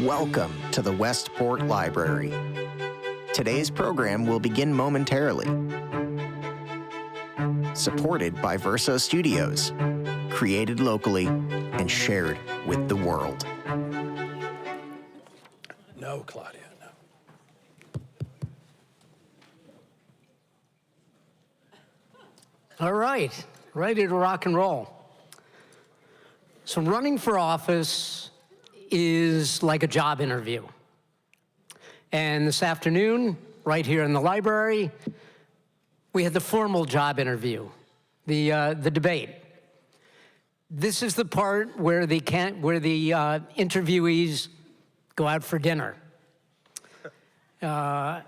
Welcome to the Westport Library. Today's program will begin momentarily. Supported by Verso Studios, created locally and shared with the world. No, Claudia, no. All right, ready to rock and roll. So running for office is like a job interview. And this afternoon, right here in the library, we had the formal job interview, the debate. This is the part where the interviewees go out for dinner. They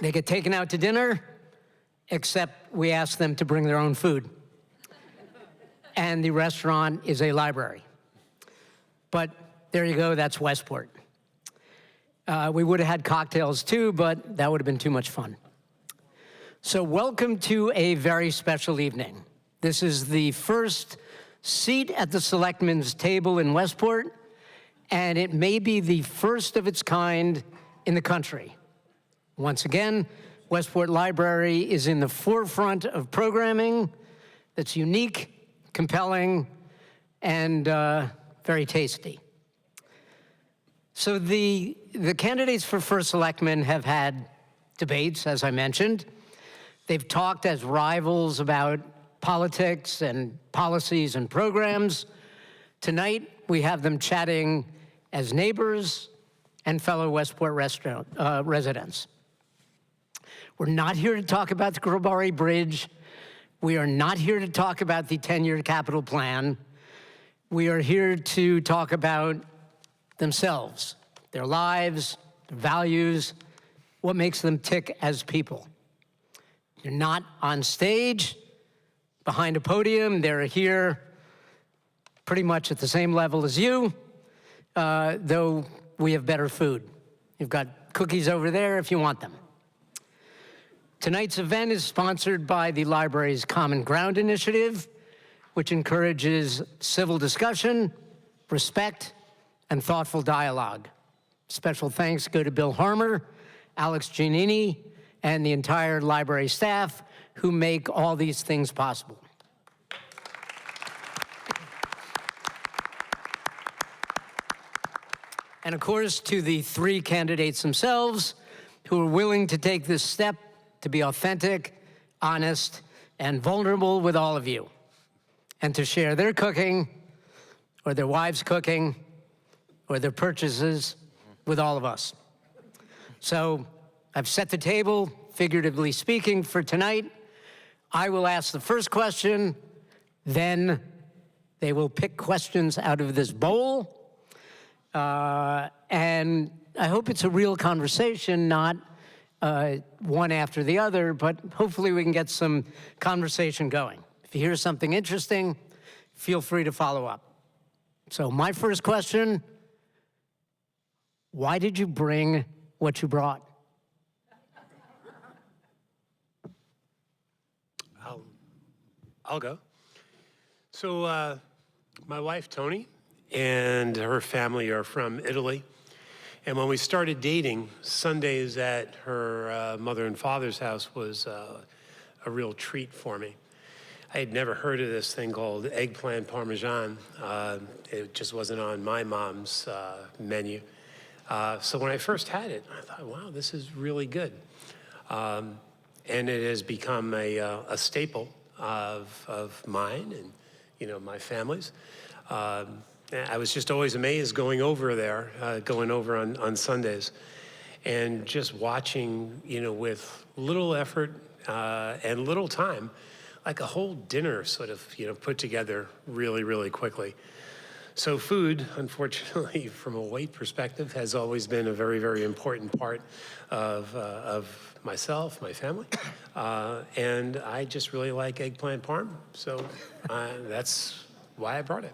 get taken out to dinner, except we ask them to bring their own food. And the restaurant is a library. But there you go, that's Westport. We would have had cocktails too, but that would have been too much fun. So welcome to a very special evening. This is the first seat at the Selectman's table in Westport, and it may be the first of its kind in the country. Once again, Westport Library is in the forefront of programming that's unique, compelling, and very tasty. So the candidates for first selectman have had debates, as I mentioned. They've talked as rivals about politics and policies and programs. Tonight, we have them chatting as neighbors and fellow Westport residents. We're not here to talk about the Grobari Bridge. We are not here to talk about the 10-year capital plan. We are here to talk about themselves, their lives, their values, what makes them tick as people. They're not on stage, behind a podium. They're here pretty much at the same level as you, though we have better food. You've got cookies over there if you want them. Tonight's event is sponsored by the library's Common Ground Initiative, which encourages civil discussion, respect, and thoughtful dialogue. Special thanks go to Bill Harmer, Alex Giannini, and the entire library staff who make all these things possible. And of course, to the three candidates themselves who are willing to take this step to be authentic, honest, and vulnerable with all of you, and to share their cooking, or their wives' cooking, or their purchases with all of us. So I've set the table, figuratively speaking, for tonight. I will ask the first question, then they will pick questions out of this bowl. And I hope it's a real conversation, not one after the other, but hopefully we can get some conversation going. If you hear something interesting, feel free to follow up. So my first question, why did you bring what you brought? I'll go. So my wife, Tony, and her family are from Italy. And when we started dating, Sundays at her mother and father's house was a real treat for me. I had never heard of this thing called eggplant parmesan. It just wasn't on my mom's menu. So when I first had it, I thought, wow, this is really good. And it has become a staple of mine and my family's. I was just always amazed going over there, going over on Sundays, and just watching, with little effort and little time, like a whole dinner sort of, put together really, really quickly. So food, unfortunately, from a weight perspective, has always been a very, very important part of myself, my family, and I just really like eggplant parm, so that's why I brought it.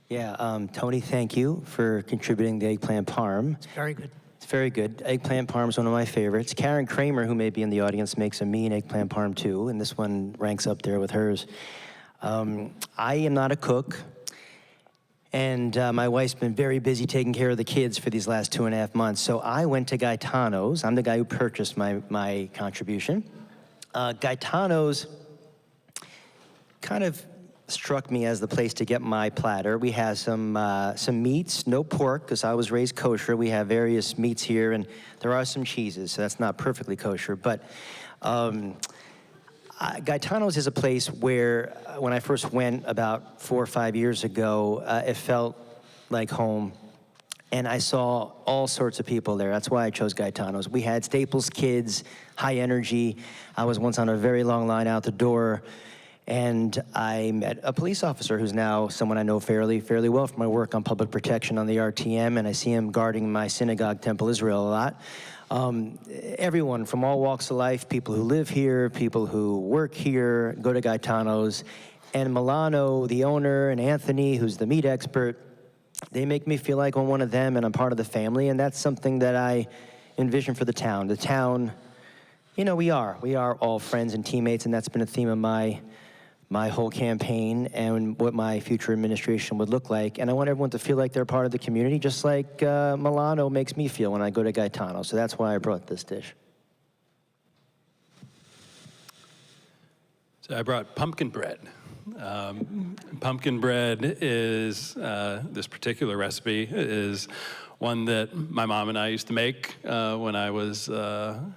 Yeah, Tony, thank you for contributing the eggplant parm. It's very good. It's very good. Eggplant parm is one of my favorites. Karen Kramer, who may be in the audience, makes a mean eggplant parm too, and this one ranks up there with hers. I am not a cook, And my wife's been very busy taking care of the kids for these last 2.5 months. So I went to Gaetano's. I'm the guy who purchased my contribution. Gaetano's kind of struck me as the place to get my platter. We have some meats, no pork, because I was raised kosher. We have various meats here, and there are some cheeses, so that's not perfectly kosher. But Gaetano's is a place where, when I first went about 4 or 5 years ago, it felt like home. And I saw all sorts of people there. That's why I chose Gaetano's. We had Staples kids, high energy. I was once on a very long line out the door, and I met a police officer who's now someone I know fairly well from my work on public protection on the RTM, and I see him guarding my synagogue, Temple Israel, a lot. Everyone from all walks of life, people who live here, people who work here, go to Gaetano's. And Milano, the owner, and Anthony, who's the meat expert, they make me feel like I'm one of them and I'm part of the family, and that's something that I envision for the town. The town, you know, we are all friends and teammates, and that's been a theme of my whole campaign and what my future administration would look like. And I want everyone to feel like they're part of the community, just like Milano makes me feel when I go to Gaetano. So that's why I brought this dish. So I brought pumpkin bread. Pumpkin bread is, this particular recipe is one that my mom and I used to make when I was a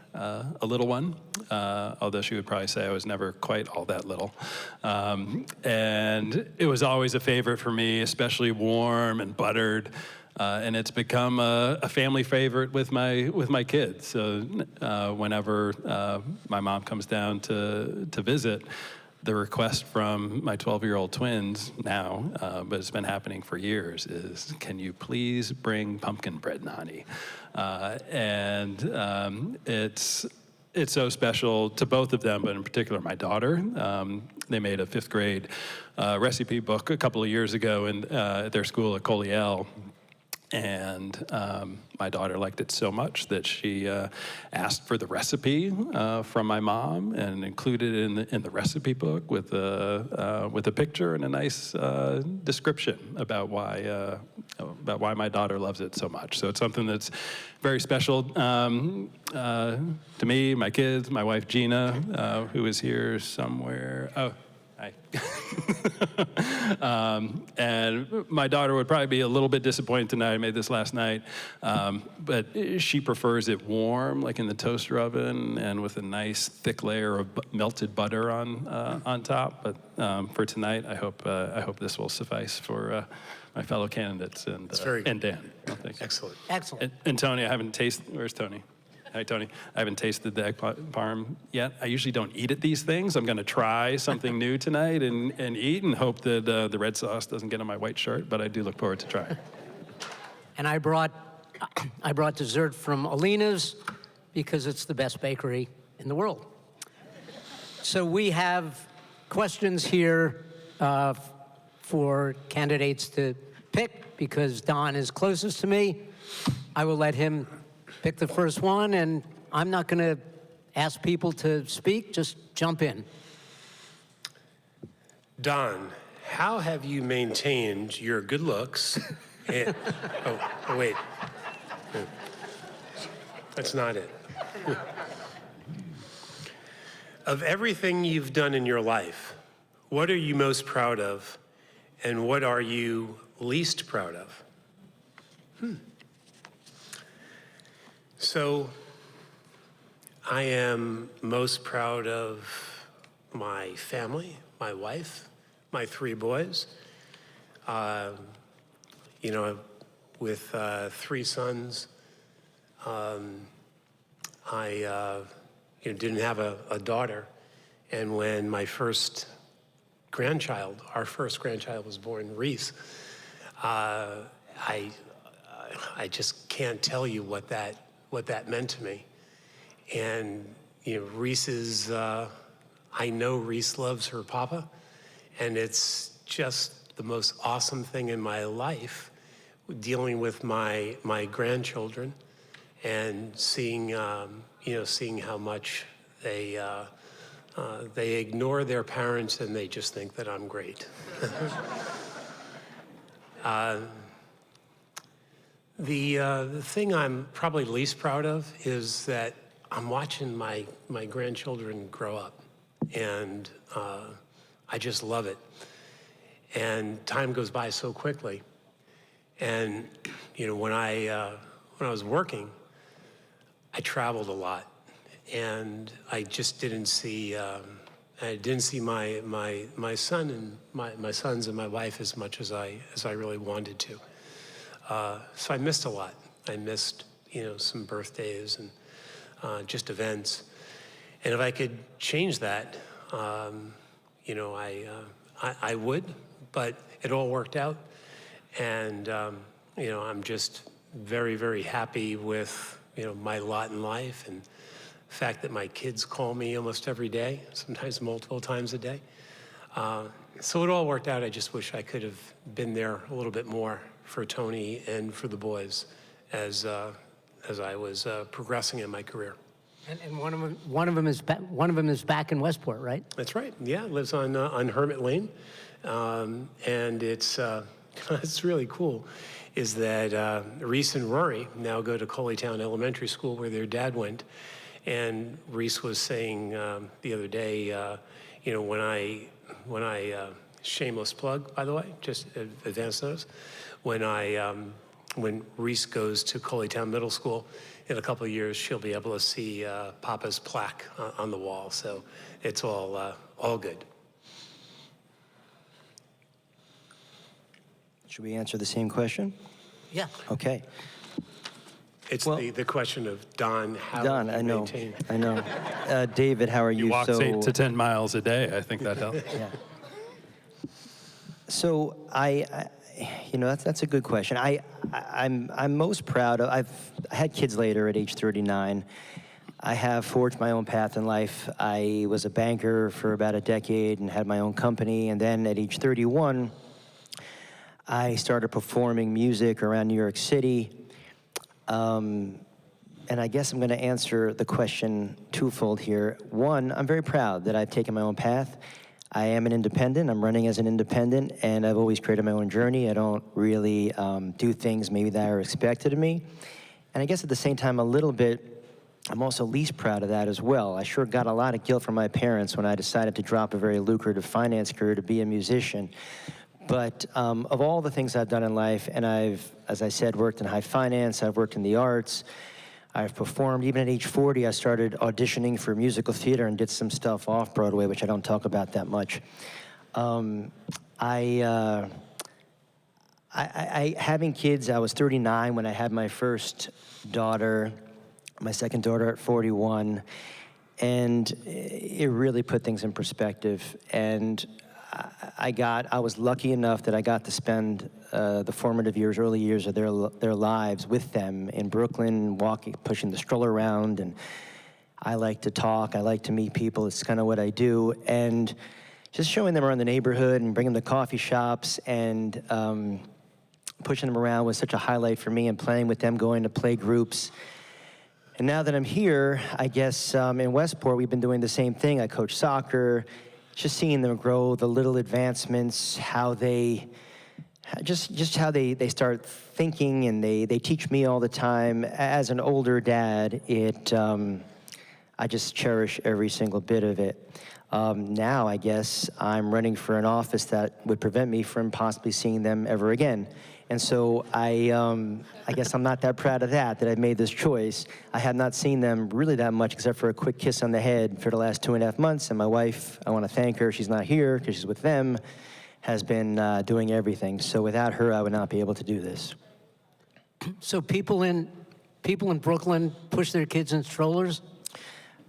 little one, although she would probably say I was never quite all that little. And it was always a favorite for me, especially warm and buttered. And it's become a family favorite with my kids. So whenever my mom comes down to visit, the request from my 12-year-old twins now, but it's been happening for years, is, can you please bring pumpkin bread, Nani? And it's so special to both of them, but in particular my daughter. They made a 5th grade recipe book a couple of years ago at their school at Colliel. And my daughter liked it so much that she asked for the recipe from my mom and included it in the recipe book with a picture and a nice description about why my daughter loves it so much. So it's something that's very special to me, my kids, my wife Gina, who is here somewhere. Oh. Hi. And my daughter would probably be a little bit disappointed tonight. I made this last night, but she prefers it warm, like in the toaster oven, and with a nice thick layer of melted butter on top. But for tonight, I hope this will suffice for my fellow candidates and Dan. Well, thanks. Excellent. Excellent. And Tony, I haven't tasted. Where's Tony? Hi, Tony. I haven't tasted the egg parm yet. I usually don't eat at these things. I'm going to try something new tonight and eat and hope that the red sauce doesn't get on my white shirt, but I do look forward to trying. And I brought dessert from Alina's because it's the best bakery in the world. So we have questions here for candidates to pick because Don is closest to me. I will let him pick the first one, and I'm not going to ask people to speak, just jump in. Don, how have you maintained your good looks? And, oh, wait. That's not it. Of everything you've done in your life, what are you most proud of, and what are you least proud of? So, I am most proud of my family, my wife, my 3 boys. You know, with 3 sons, I didn't have a daughter. And when my first grandchild, our first grandchild was born, Reese, I just can't tell you what that meant to me. And, you know, Reese's, I know Reese loves her papa, and it's just the most awesome thing in my life, dealing with my grandchildren and seeing how much they ignore their parents and they just think that I'm great. The thing I'm probably least proud of is that I'm watching my grandchildren grow up, and I just love it. And time goes by so quickly. And you know, when I was working, I traveled a lot, and I just didn't see my son and my sons and my wife as much as I really wanted to. So I missed a lot. I missed, you know, some birthdays and just events. And if I could change that, you know, I would. But it all worked out, and you know, I'm just very, very happy with, you know, my lot in life, and the fact that my kids call me almost every day, sometimes multiple times a day. So it all worked out. I just wish I could have been there a little bit more for Tony and for the boys as I was progressing in my career. And one of them is back in Westport, right? That's right. Yeah, lives on Hermit Lane, and it's it's really cool. Is that Reese and Rory now go to Coleytown Elementary School where their dad went, and Reese was saying the other day, you know, when I shameless plug, by the way, just advance notice, when Reese goes to Coleytown Middle School, in a couple of years, she'll be able to see Papa's plaque on the wall. So it's all good. Should we answer the same question? Yeah. Okay. It's Well, the question of Don, how Don, do you I know. maintain? I know. David, how are you? He walks 8 to 10 miles a day. I think that helps. Yeah. So you know, that's a good question. I'm most proud of. I had kids later at age 39. I have forged my own path in life. I was a banker for about a decade and had my own company, and then at age 31, I started performing music around New York City. And I guess I'm going to answer the question twofold here. One, I'm very proud that I've taken my own path. I am an independent. I'm running as an independent, and I've always created my own journey. I don't really do things maybe that are expected of me. And I guess at the same time, a little bit, I'm also least proud of that as well. I sure got a lot of guilt from my parents when I decided to drop a very lucrative finance career to be a musician. But of all the things I've done in life, and I've, as I said, worked in high finance, I've worked in the arts, I've performed. Even at age 40, I started auditioning for musical theater and did some stuff off Broadway, which I don't talk about that much. Having kids, I was 39 when I had my first daughter, my second daughter at 41, and it really put things in perspective. And I was lucky enough that I got to spend the formative years, early years of their lives with them in Brooklyn, walking, pushing the stroller around, and I like to talk, I like to meet people, it's kind of what I do, and just showing them around the neighborhood and bringing them to coffee shops and pushing them around was such a highlight for me, and playing with them, going to play groups. And now that I'm here, I guess in Westport, we've been doing the same thing. I coach soccer, just seeing them grow, the little advancements, how they, just how they start thinking, and they teach me all the time. As an older dad, I just cherish every single bit of it. Now, I guess, I'm running for an office that would prevent me from possibly seeing them ever again. And so I guess I'm not that proud of that I made this choice. I have not seen them really that much except for a quick kiss on the head for the last 2.5 months. And my wife, I want to thank her, she's not here because she's with them, has been doing everything. So without her, I would not be able to do this. So people in Brooklyn push their kids in strollers?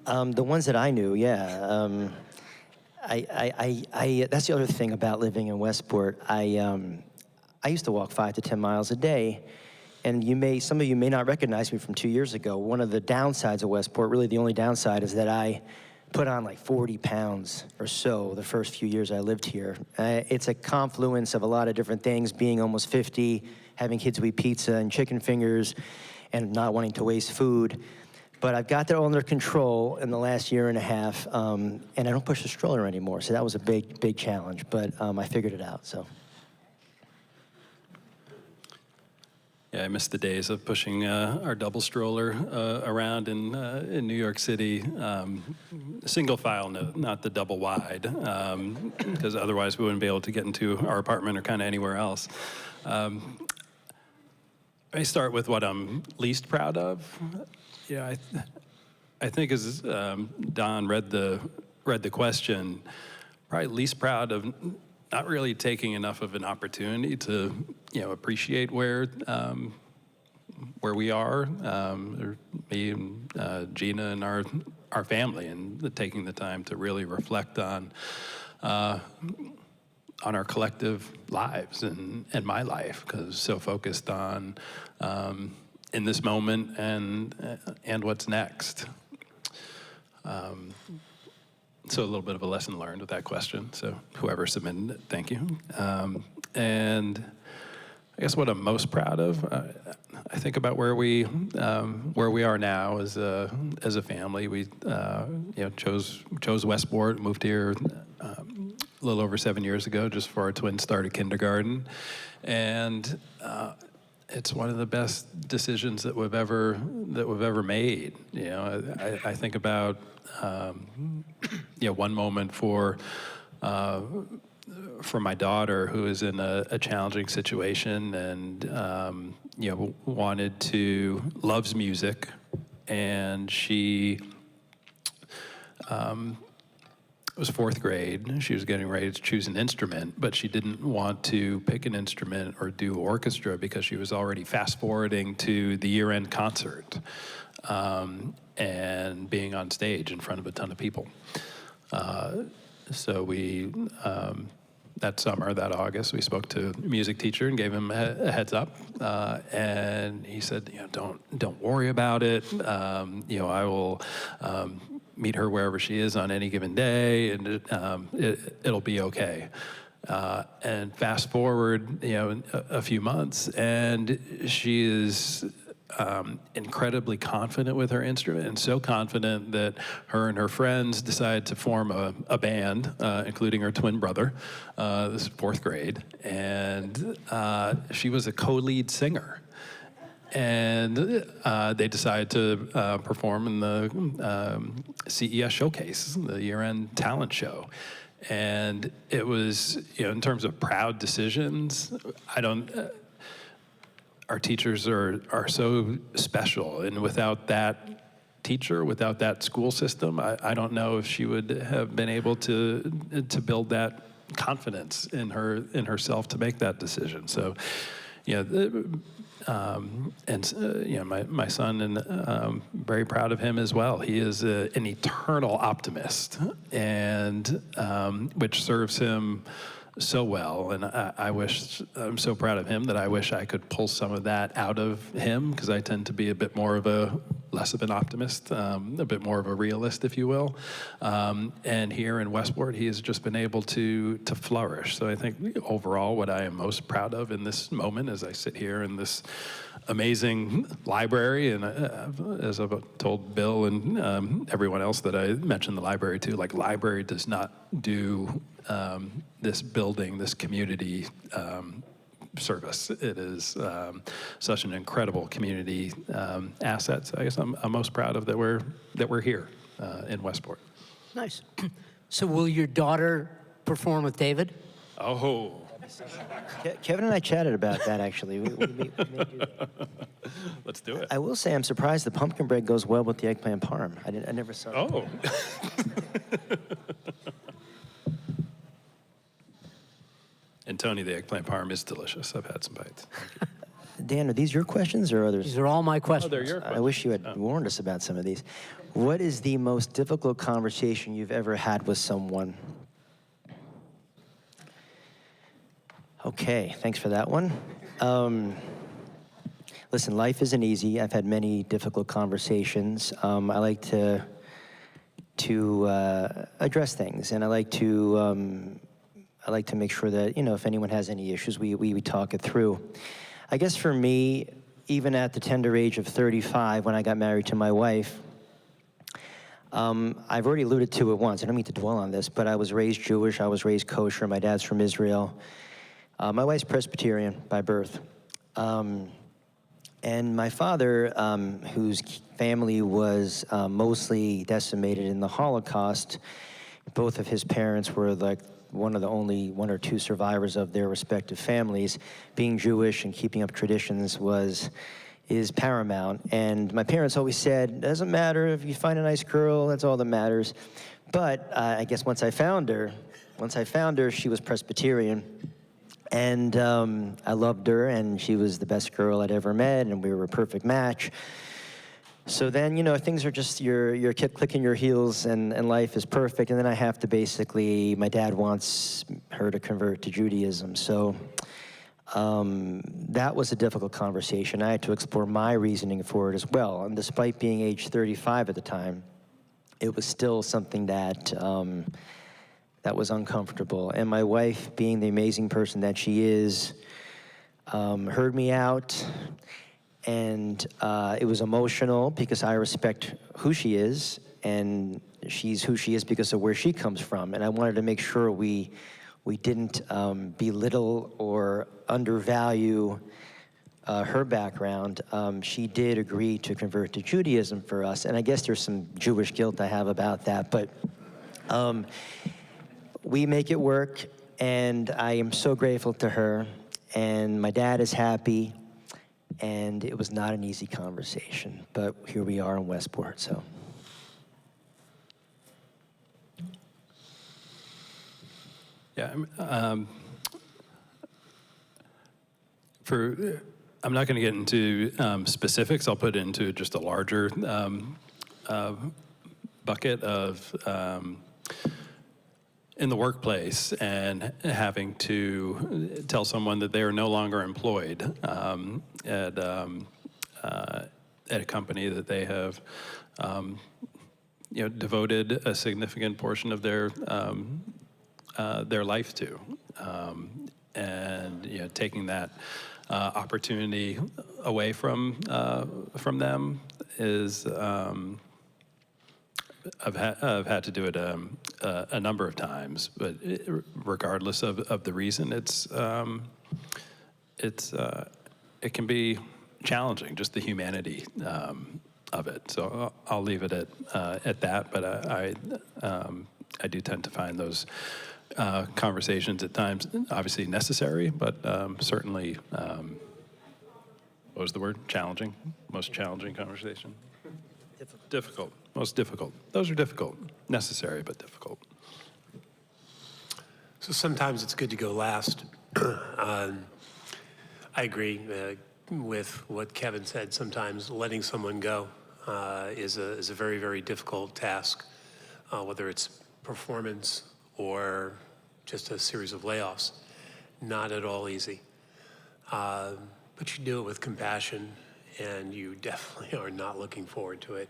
The ones that I knew, yeah. That's the other thing about living in Westport. I used to walk 5 to 10 miles a day, and some of you may not recognize me from 2 years ago. One of the downsides of Westport, really the only downside, is that I put on like 40 pounds or so the first few years I lived here. It's a confluence of a lot of different things, being almost 50, having kids who eat pizza and chicken fingers, and not wanting to waste food. But I've got that all under control in the last 1.5 years, and I don't push the stroller anymore, so that was a big, big challenge, but I figured it out, so. I miss the days of pushing our double stroller around in New York City, single file, not the double wide, because otherwise we wouldn't be able to get into our apartment or kind of anywhere else. I start with what I'm least proud of. Yeah, I think as Don read the question, probably least proud of not really taking enough of an opportunity to, appreciate where we are, me and Gina and our family, and taking the time to really reflect on our collective lives and my life, because so focused on in this moment and what's next. So a little bit of a lesson learned with that question. So whoever submitted it, thank you. And I guess what I'm most proud of, I think about where we are now as a family. We chose Westport, moved here a little over 7 years ago, just before our twins started kindergarten, and it's one of the best decisions that we've ever made. I think about one moment for my daughter, who is in a challenging situation and loves music, and she it was fourth grade. She was getting ready to choose an instrument, but she didn't want to pick an instrument or do orchestra because she was already fast forwarding to the year-end concert and being on stage in front of a ton of people. So we, that summer, that August, we spoke to a music teacher and gave him a heads up, and he said, don't worry about it. I will meet her wherever she is on any given day, and it'll be okay. And fast forward, a few months, and she is incredibly confident with her instrument, and so confident that her and her friends decided to form a band, including her twin brother. This is fourth grade, and she was a co-lead singer. And they decided to perform in the CES showcase, the year-end talent show. And it was, in terms of proud decisions, our teachers are so special. And without that teacher, without that school system, I don't know if she would have been able to build that confidence in herself to make that decision. So, my son, and I'm very proud of him as well. He is an eternal optimist, and which serves him so well. And I'm so proud of him that I wish I could pull some of that out of him, because I tend to be a bit more of less of an optimist, a bit more of a realist, if you will. And here in Westport, he has just been able to flourish. So I think overall, what I am most proud of in this moment, as I sit here in this amazing library, and as I've told Bill and everyone else that I mentioned the library to, library does not do this building, this community service. It is such an incredible community asset. So I guess I'm most proud of that we're here in Westport. Nice. So will your daughter perform with David? Oh. Kevin and I chatted about that, actually. We may do that. Let's do it. I will say I'm surprised the pumpkin bread goes well with the eggplant parm. I never saw it. Oh. And Tony, the eggplant parm is delicious. I've had some bites. Dan, are these your questions or others? These are all my questions. Oh, they're your questions. I wish you had warned us about some of these. What is the most difficult conversation you've ever had with someone? Okay, thanks for that one. Listen, life isn't easy. I've had many difficult conversations. I like to address things, and I like to make sure that, if anyone has any issues, we talk it through. I guess for me, even at the tender age of 35, when I got married to my wife, I've already alluded to it once. I don't mean to dwell on this, but I was raised Jewish. I was raised kosher. My dad's from Israel. My wife's Presbyterian by birth. And my father, whose family was mostly decimated in the Holocaust, both of his parents were like one of the only one or two survivors of their respective families. Being Jewish and keeping up traditions is paramount. And my parents always said, it doesn't matter if you find a nice girl, that's all that matters. But I guess once I found her, she was Presbyterian. And I loved her, and she was the best girl I'd ever met, and we were a perfect match. So then, things are just, you're clicking your heels, and life is perfect. And then I have to basically, my dad wants her to convert to Judaism. So that was a difficult conversation. I had to explore my reasoning for it as well. And despite being age 35 at the time, it was still something that was uncomfortable. And my wife, being the amazing person that she is, heard me out. And it was emotional because I respect who she is, and she's who she is because of where she comes from. And I wanted to make sure we didn't belittle or undervalue her background. She did agree to convert to Judaism for us, and I guess there's some Jewish guilt I have about that, but we make it work, and I am so grateful to her, and my dad is happy, and it was not an easy conversation, but here we are in Westport, so. Yeah, I'm not going to get into specifics. I'll put it into just a larger bucket of in the workplace and having to tell someone that they are no longer employed at a company that they have devoted a significant portion of their life to, and taking that opportunity away from them is I've had to do it a number of times, but regardless of the reason, it can be challenging, just the humanity of it. So I'll leave it at that. But I do tend to find those conversations at times obviously necessary, but certainly what was the word? Challenging. Most challenging conversation. Difficult. Most difficult. Those are difficult. Necessary, but difficult. So sometimes it's good to go last. I agree with what Kevin said. Sometimes letting someone go is a very, very difficult task, whether it's performance or just a series of layoffs. Not at all easy. But you do it with compassion, and you definitely are not looking forward to it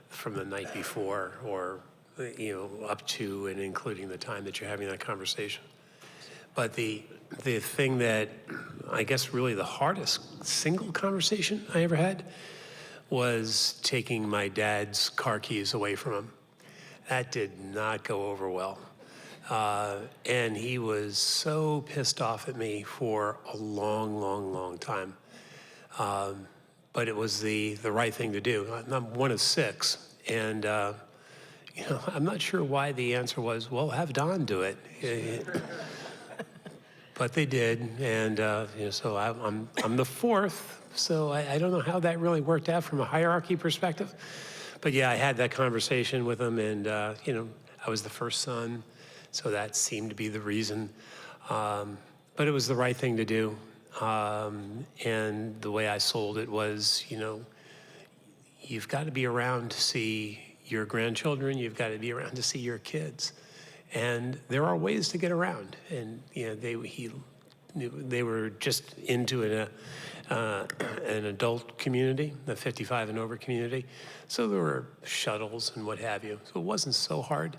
from the night before or up to and including the time that you're having that conversation. But the thing that I guess really the hardest single conversation I ever had was taking my dad's car keys away from him. That did not go over well. And he was so pissed off at me for a long, long, long time. But it was the right thing to do. I'm one of six, and I'm not sure why the answer was, well, have Don do it. But they did, and so I'm the fourth, so I don't know how that really worked out from a hierarchy perspective. But yeah, I had that conversation with him, and I was the first son, so that seemed to be the reason. But it was the right thing to do. And the way I sold it was, you've got to be around to see your grandchildren, you've got to be around to see your kids. And there are ways to get around. And they were just into an adult community, the 55 and over community. So there were shuttles and what have you. So it wasn't so hard.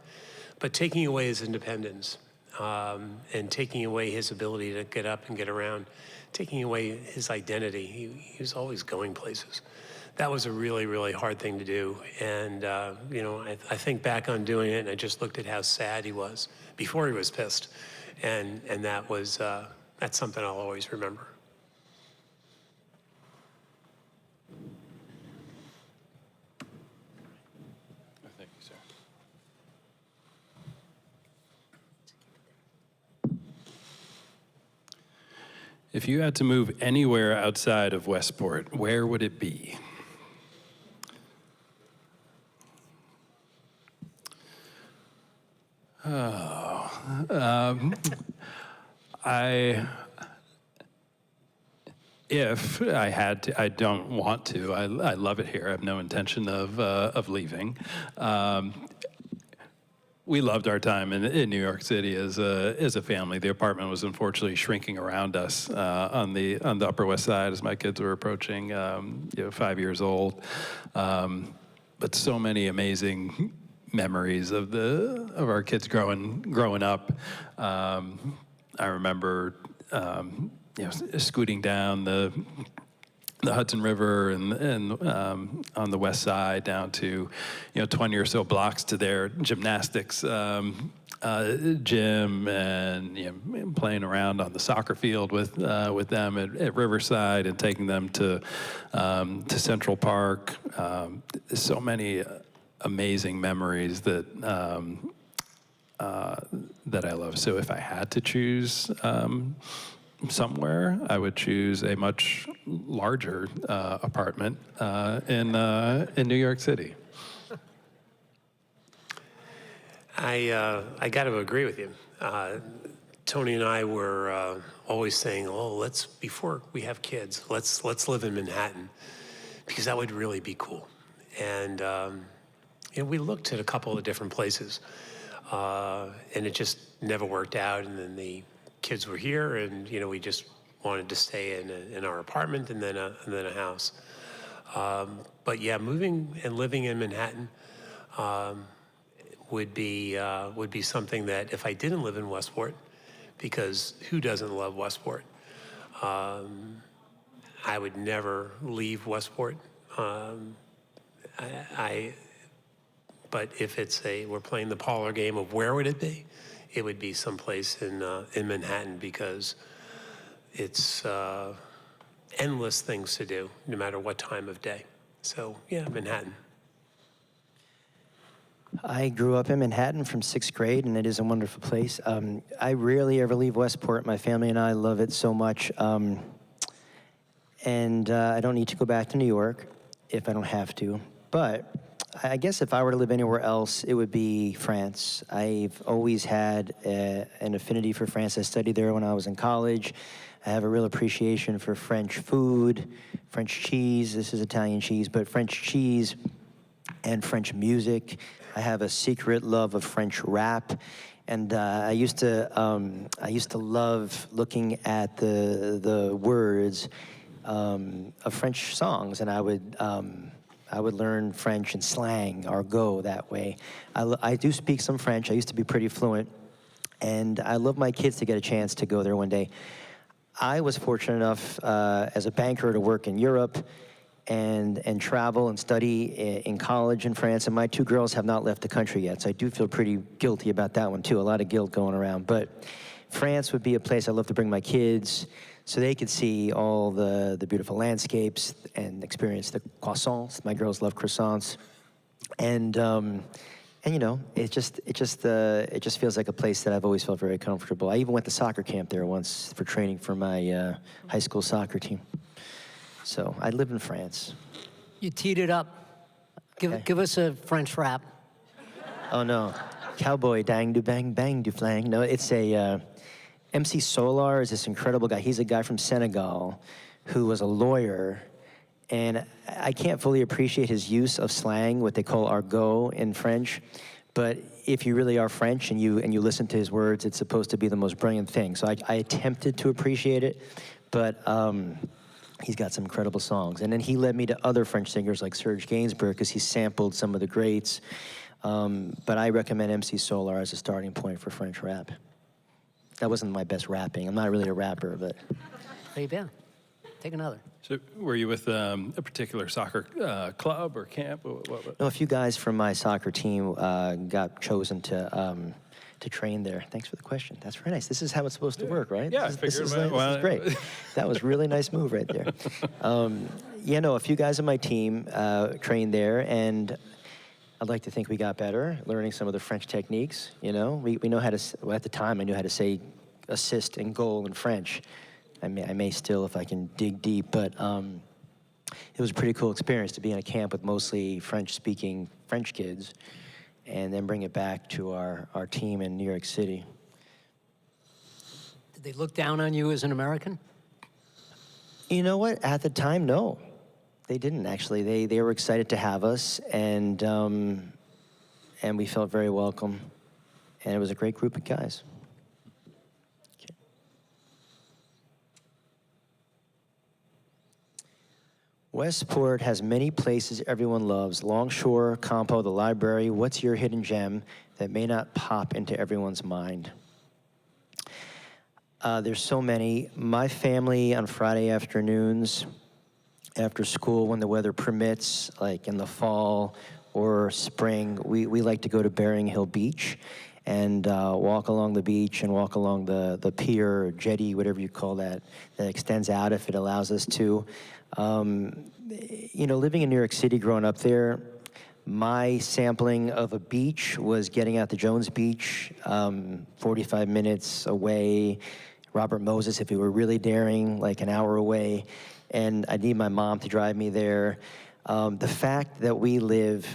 But taking away his independence and taking away his ability to get up and get around, taking away his identity. He was always going places. That was a really, really hard thing to do. And, I think back on doing it, and I just looked at how sad he was before he was pissed. And that's something I'll always remember. If you had to move anywhere outside of Westport, where would it be? If I had to, I don't want to. I love it here. I have no intention of leaving. We loved our time in New York City as a family. The apartment was unfortunately shrinking around us on the Upper West Side as my kids were approaching 5 years old. But so many amazing memories of our kids growing up. I remember scooting down the Hudson River and on the west side down to 20 or so blocks to their gymnastics gym, and playing around on the soccer field with them at Riverside, and taking them to Central Park. So many amazing memories that I love. So if I had to choose somewhere, I would choose a much larger apartment in New York City. I got to agree with you. Tony and I were always saying, "Oh, before we have kids, let's live in Manhattan, because that would really be cool." And we looked at a couple of different places, and it just never worked out. And then the kids were here, and we just wanted to stay in our apartment and then a house. But yeah, moving and living in Manhattan would be something that, if I didn't live in Westport, because who doesn't love Westport? I would never leave Westport. But if we're playing the parlor game of where would it be, it would be someplace in Manhattan, because it's endless things to do, no matter what time of day. So yeah, Manhattan. I grew up in Manhattan from 6th grade, and it is a wonderful place. I rarely ever leave Westport. My family and I love it so much. And I don't need to go back to New York if I don't have to. But I guess if I were to live anywhere else, it would be France. I've always had an affinity for France. I studied there when I was in college. I have a real appreciation for French food, French cheese. This is Italian cheese, but French cheese and French music. I have a secret love of French rap. And I used to love looking at the words of French songs, and I would learn French and slang, argot, that way. I do speak some French. I used to be pretty fluent, and I love my kids to get a chance to go there one day. I was fortunate enough as a banker to work in Europe and travel and study in college in France, and my 2 girls have not left the country yet, so I do feel pretty guilty about that one too, a lot of guilt going around. But France would be a place I'd love to bring my kids so they could see all the beautiful landscapes and experience the croissants. My girls love croissants. And it just feels like a place that I've always felt very comfortable. I even went to soccer camp there once for training for my high school soccer team. So I live in France. You teed it up. Give us a French rap. Oh no, cowboy dang do bang bang do flang. No, it's a MC Solar is this incredible guy. He's a guy from Senegal who was a lawyer, and I can't fully appreciate his use of slang, what they call argot in French. But if you really are French and you listen to his words, it's supposed to be the most brilliant thing. So I attempted to appreciate it, but he's got some incredible songs. And then he led me to other French singers like Serge Gainsbourg, because he sampled some of the greats. But I recommend MC Solar as a starting point for French rap. That wasn't my best rapping. I'm not really a rapper, but. How you been? Take another. So were you with a particular soccer club or camp? What? No, a few guys from my soccer team got chosen to train there. Thanks for the question. That's very nice. This is how it's supposed to work, right? Yeah, this is great. That was a really nice move right there. A few guys on my team trained there, and I'd like to think we got better, learning some of the French techniques. We know how to, at the time I knew how to say assist and goal in French. I may still if I can dig deep, but it was a pretty cool experience to be in a camp with mostly French-speaking French kids and then bring it back to our team in New York City. Did they look down on you as an American? You know what? At the time, no. They didn't, actually. They were excited to have us, and we felt very welcome. And it was a great group of guys. Okay. Westport has many places everyone loves. Longshore, Campo, the library. What's your hidden gem that may not pop into everyone's mind? There's so many. My family on Friday afternoons after school, when the weather permits, like in the fall or spring, we like to go to Bering Hill Beach and walk along the beach and walk along the pier or jetty, whatever you call that extends out if it allows us to. Living in New York City, growing up there, my sampling of a beach was getting out to Jones Beach, 45 minutes away. Robert Moses, if we were really daring, like an hour away. And I need my mom to drive me there. The fact that we live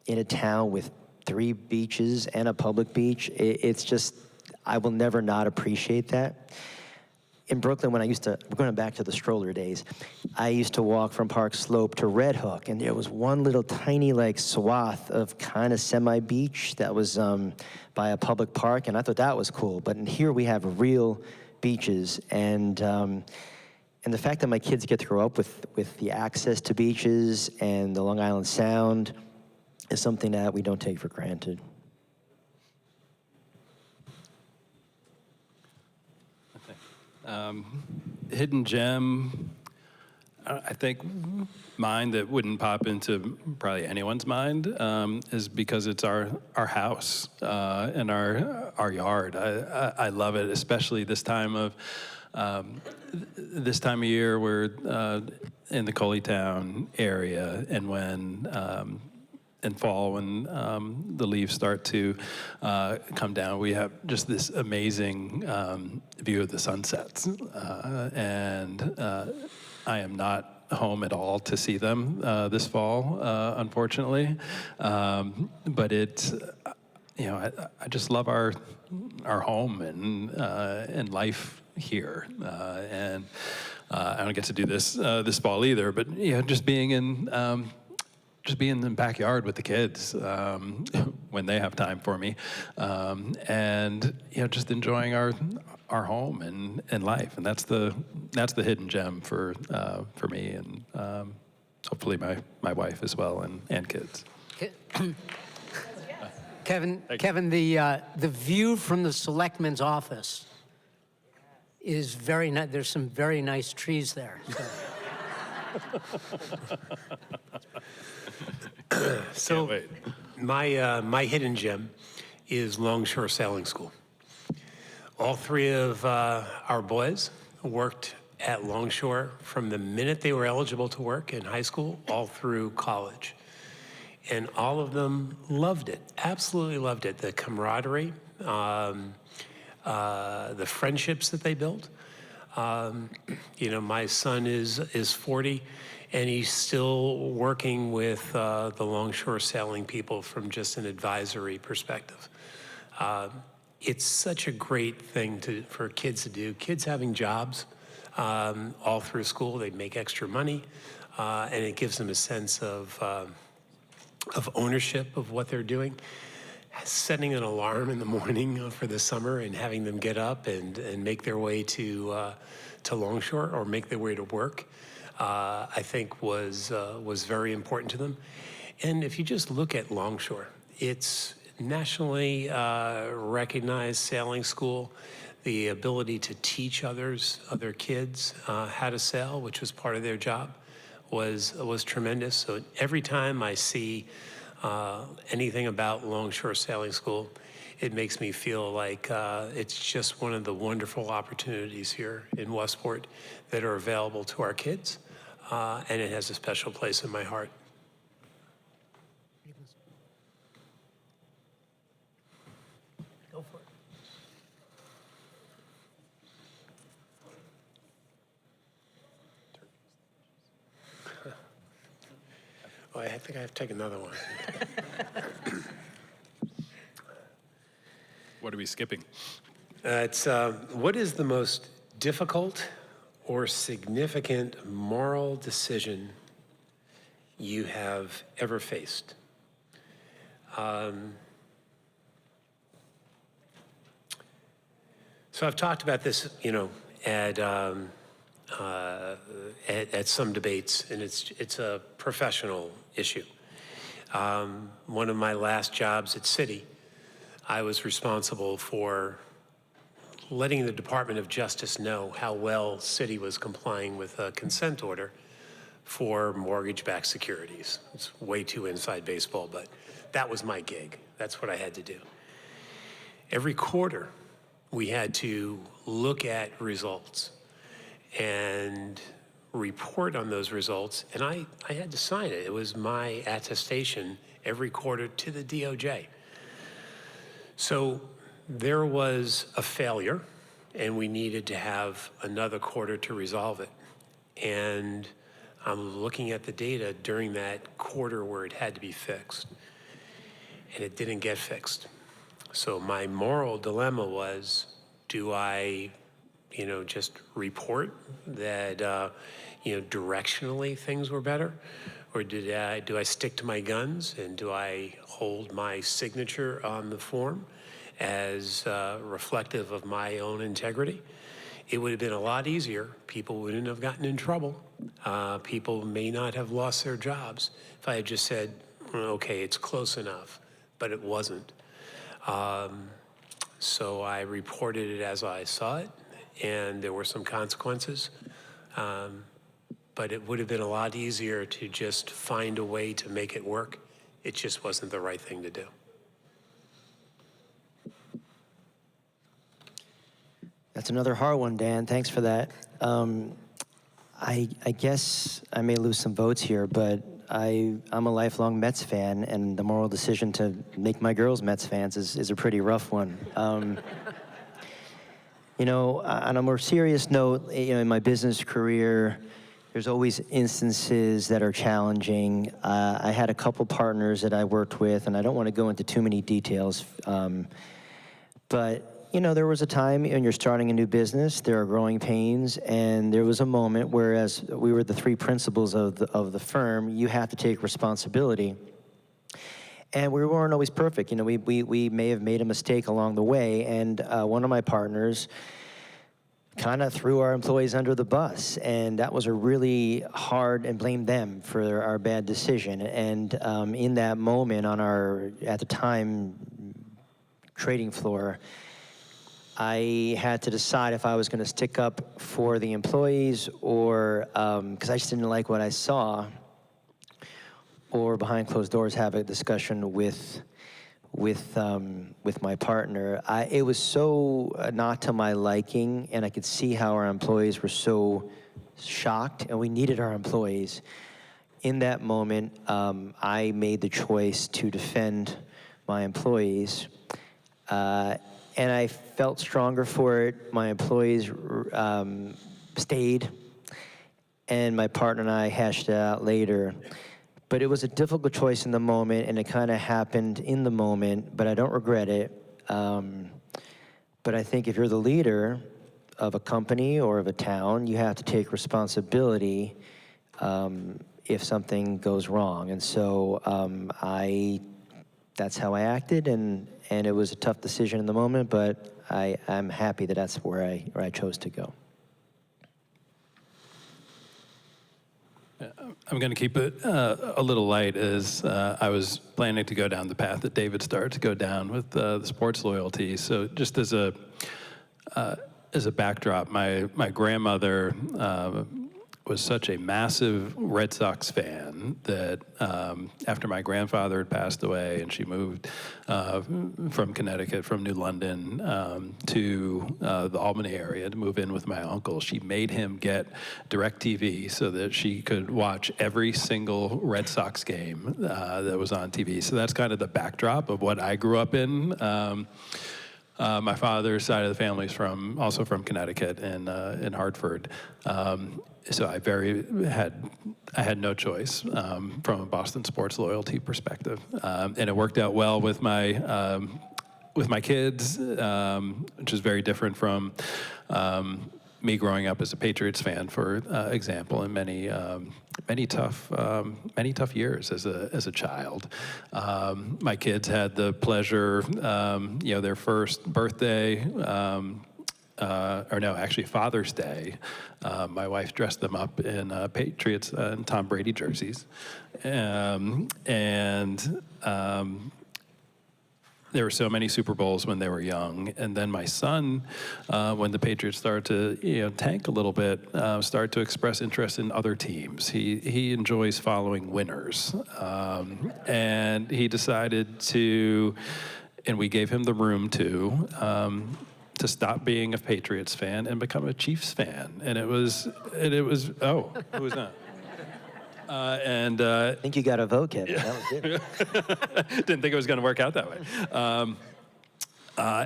in a town with 3 beaches and a public beach, it's just, I will never not appreciate that. In Brooklyn, when we're going back to the stroller days, I used to walk from Park Slope to Red Hook, and there was one little tiny swath of kind of semi-beach that was by a public park, and I thought that was cool. But in here we have real beaches, and the fact that my kids get to grow up with the access to beaches and the Long Island Sound is something that we don't take for granted. Hidden gem, I think mine that wouldn't pop into probably anyone's mind is because it's our house and our yard. I love it, especially this time of year. We're in the Coleytown area, and when in fall, when the leaves start to come down, we have just this amazing view of the sunsets. And I am not home at all to see them this fall, unfortunately. But it's, I just love our home and life here. And I don't get to do this this fall either, but just being in the backyard with the kids when they have time for me, and just enjoying our home and life, and that's the hidden gem for me, and hopefully my wife as well, and kids. Kevin, the view from the Selectman's office is very nice. There's some very nice trees there. So my hidden gem is Longshore Sailing School. All 3 of our boys worked at Longshore from the minute they were eligible to work in high school all through college. And all of them loved it, absolutely loved it. The camaraderie, the friendships that they built. My son is 40, and he's still working with the Longshore Sailing people from just an advisory perspective. It's such a great thing for kids to do. Kids having jobs all through school, they make extra money, and it gives them a sense of ownership of what they're doing. Setting an alarm in the morning for the summer and having them get up and make their way to Longshore or make their way to work, I think was very important to them. And if you just look at Longshore, it's nationally recognized sailing school. The ability to teach other kids how to sail, which was part of their job, was tremendous. So every time I see anything about Longshore Sailing School, it makes me feel like it's just one of the wonderful opportunities here in Westport that are available to our kids, and it has a special place in my heart. Go for it. Oh, I think I have to take another one. What are we skipping? It's what is the most difficult or significant moral decision you have ever faced? So I've talked about this, at some debates, and it's a professional issue. One of my last jobs at City, I was responsible for letting the Department of Justice know how well City was complying with a consent order for mortgage-backed securities. It's way too inside baseball, but that was my gig. That's what I had to do. Every quarter, we had to look at results and report on those results, and I had to sign it. It was my attestation every quarter to the DOJ. So there was a failure, and we needed to have another quarter to resolve it. And I'm looking at the data during that quarter where it had to be fixed, and it didn't get fixed. So my moral dilemma was, do I, just report that, directionally things were better? Or do I stick to my guns, and do I hold my signature on the form as reflective of my own integrity? It would have been a lot easier. People wouldn't have gotten in trouble. People may not have lost their jobs if I had just said, okay, it's close enough, but it wasn't. So I reported it as I saw it, and there were some consequences. But it would have been a lot easier to just find a way to make it work. It just wasn't the right thing to do. That's another hard one, Dan. Thanks for that. I guess I may lose some votes here, but I'm a lifelong Mets fan, and the moral decision to make my girls Mets fans is a pretty rough one. On a more serious note, in my business career, there's always instances that are challenging. I had a couple partners that I worked with, and I don't want to go into too many details, but there was a time when you're starting a new business, there are growing pains, and there was a moment where, as we were the three principals of the firm, you have to take responsibility. And we weren't always perfect. We may have made a mistake along the way, and one of my partners kind of threw our employees under the bus, and that was a really hard, and blamed them for our bad decision. And in that moment on our, at the time, trading floor, I had to decide if I was going to stick up for the employees, or because I just didn't like what I saw, or behind closed doors have a discussion with my partner. It was so not to my liking, and I could see how our employees were so shocked, and we needed our employees. In that moment, I made the choice to defend my employees. And I felt stronger for it. My employees stayed, and my partner and I hashed it out later. But it was a difficult choice in the moment, and it kind of happened in the moment, but I don't regret it. But I think if you're the leader of a company or of a town, you have to take responsibility if something goes wrong. And so that's how I acted, and it was a tough decision in the moment, but I'm happy that that's where I chose to go. I'm going to keep it a little light, as I was planning to go down the path that David started to go down with the sports loyalty. So just as a backdrop, my grandmother was such a massive Red Sox fan that after my grandfather had passed away and she moved from Connecticut, from New London, to the Albany area to move in with my uncle, she made him get DirecTV so that she could watch every single Red Sox game that was on TV. So that's kind of the backdrop of what I grew up in. My father's side of the family is also from Connecticut and in Hartford. So I had no choice from a Boston sports loyalty perspective, and it worked out well with my kids, which is very different from me growing up as a Patriots fan, for example, in many tough years as a child. My kids had the pleasure, their first birthday, Father's Day. My wife dressed them up in Patriots and Tom Brady jerseys, there were so many Super Bowls when they were young, and then my son, when the Patriots started to tank a little bit, started to express interest in other teams. He enjoys following winners, and he decided to, and we gave him the room to stop being a Patriots fan and become a Chiefs fan. And it was oh, who was that? I think you got a vote, Kevin. That was good. Didn't think it was going to work out that way.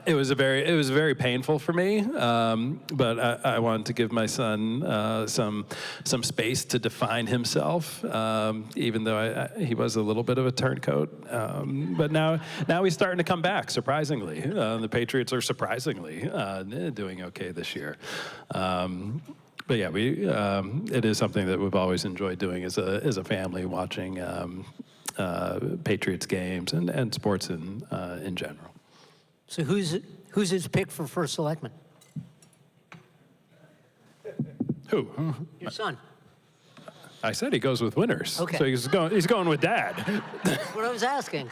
It was very painful for me, but I wanted to give my son some space to define himself, even though he was a little bit of a turncoat. But now he's starting to come back. Surprisingly, the Patriots are surprisingly doing okay this year. But yeah, it is something that we've always enjoyed doing as a family, watching Patriots games and sports in general. So who's his pick for first selectman? Who? Your son. I said he goes with winners. Okay. So he's going with Dad. That's what I was asking.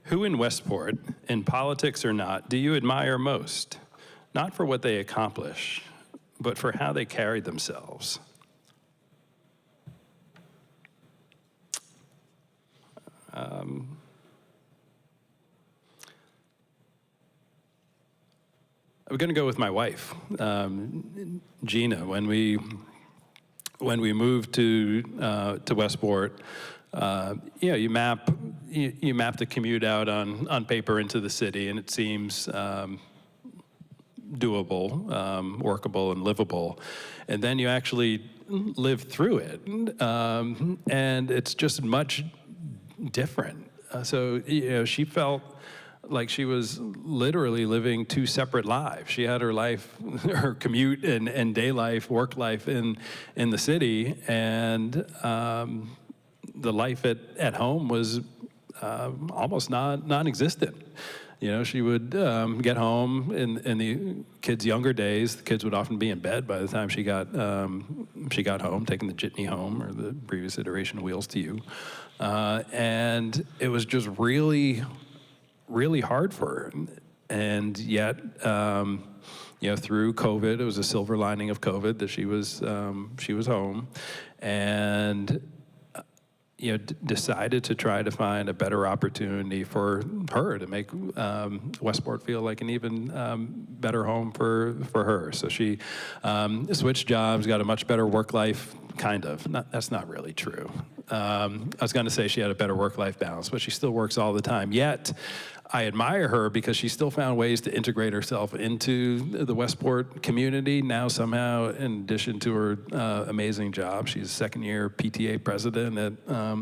Who in Westport, in politics or not, do you admire most? Not for what they accomplish, but for how they carry themselves. I'm going to go with my wife, Gina. When we moved to Westport, you map the commute out on paper into the city, and it seems doable, workable, and livable. And then you actually live through it, and it's just much different. So she felt like she was literally living two separate lives. She had her life, her commute and day life, work life in the city, and the life at home was almost non-existent. She would get home in the kids' younger days. The kids would often be in bed by the time she got home, taking the jitney home, or the previous iteration of Wheels to You, and it was just really, really hard for her. And yet, through COVID, it was a silver lining of COVID that she was home, and decided to try to find a better opportunity for her to make Westport feel like an even better home for her. So she switched jobs, got a much better work life, kind of. That's not really true. I was going to say she had a better work-life balance, but she still works all the time. Yet, I admire her because she still found ways to integrate herself into the Westport community. Now somehow, in addition to her amazing job, she's second-year PTA president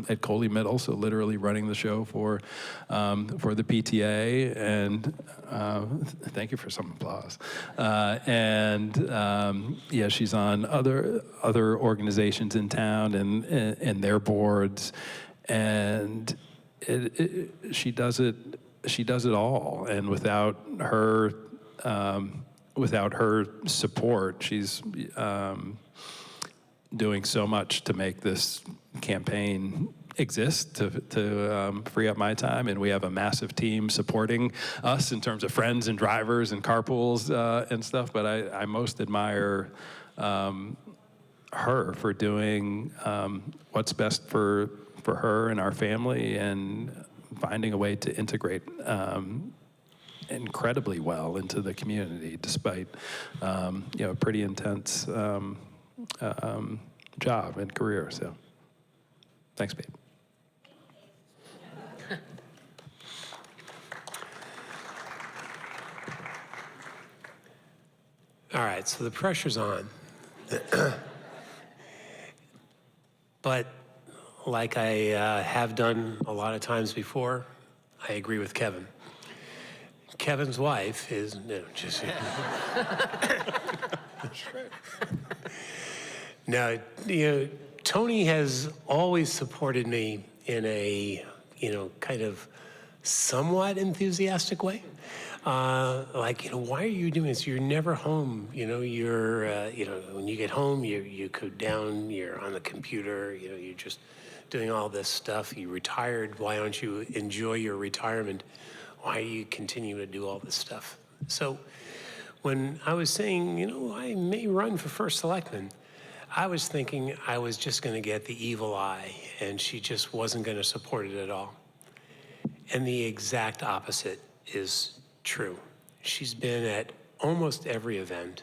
at Coley Middle, so literally running the show for the PTA. And thank you for some applause. She's on other organizations in town and their boards, and she does it. She does it all, and without her support, she's doing so much to make this campaign exist, to free up my time. And we have a massive team supporting us in terms of friends and drivers and carpools and stuff. But I most admire her for doing what's best for her and our family, and finding a way to integrate incredibly well into the community, despite a pretty intense job and career. So, thanks, babe. All right, so the pressure's on. But like I have done a lot of times before, I agree with Kevin. Kevin's wife is, no, just. No, Tony has always supported me in a, kind of somewhat enthusiastic way. Like, why are you doing this? You're never home. You're, when you get home, you go down, you're on the computer, you're just doing all this stuff. You retired. Why don't you enjoy your retirement? Why are you continuing to do all this stuff? So when I was saying, I may run for first selectman, I was thinking I was just going to get the evil eye, and she just wasn't going to support it at all. And the exact opposite is true. She's been at almost every event.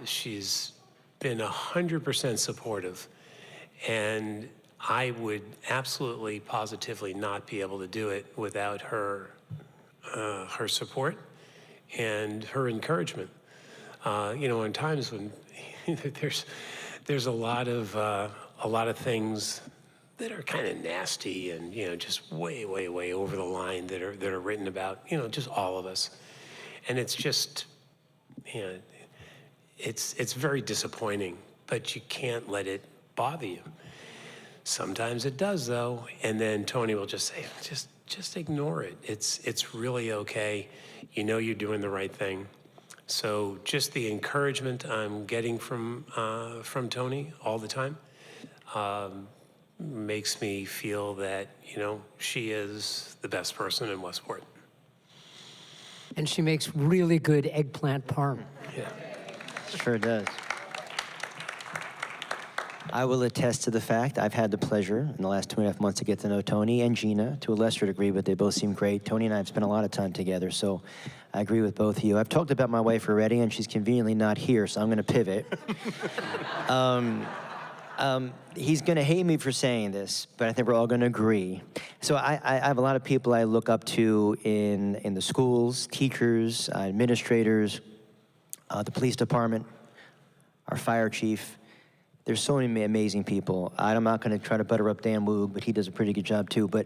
She's been 100% supportive, and I would absolutely, positively not be able to do it without her support and her encouragement. In times when there's a lot of things that are kind of nasty and just way over the line that are written about just all of us, and it's just it's very disappointing, but you can't let it bother you. Sometimes it does, though, and then Tony will just say, just ignore it. It's really okay. You're doing the right thing. So just the encouragement I'm getting from Tony all the time makes me feel that she is the best person in Westport. And she makes really good eggplant parm. Yeah. Sure does. I will attest to the fact I've had the pleasure in the last 2.5 months to get to know Tony and Gina to a lesser degree, but they both seem great. Tony and I have spent a lot of time together, so I agree with both of you. I've talked about my wife already, and she's conveniently not here, so I'm going to pivot. He's going to hate me for saying this, but I think we're all going to agree. So I have a lot of people I look up to in the schools, teachers, administrators, the police department, our fire chief. There's so many amazing people. I'm not going to try to butter up Dan Woog, but he does a pretty good job too. But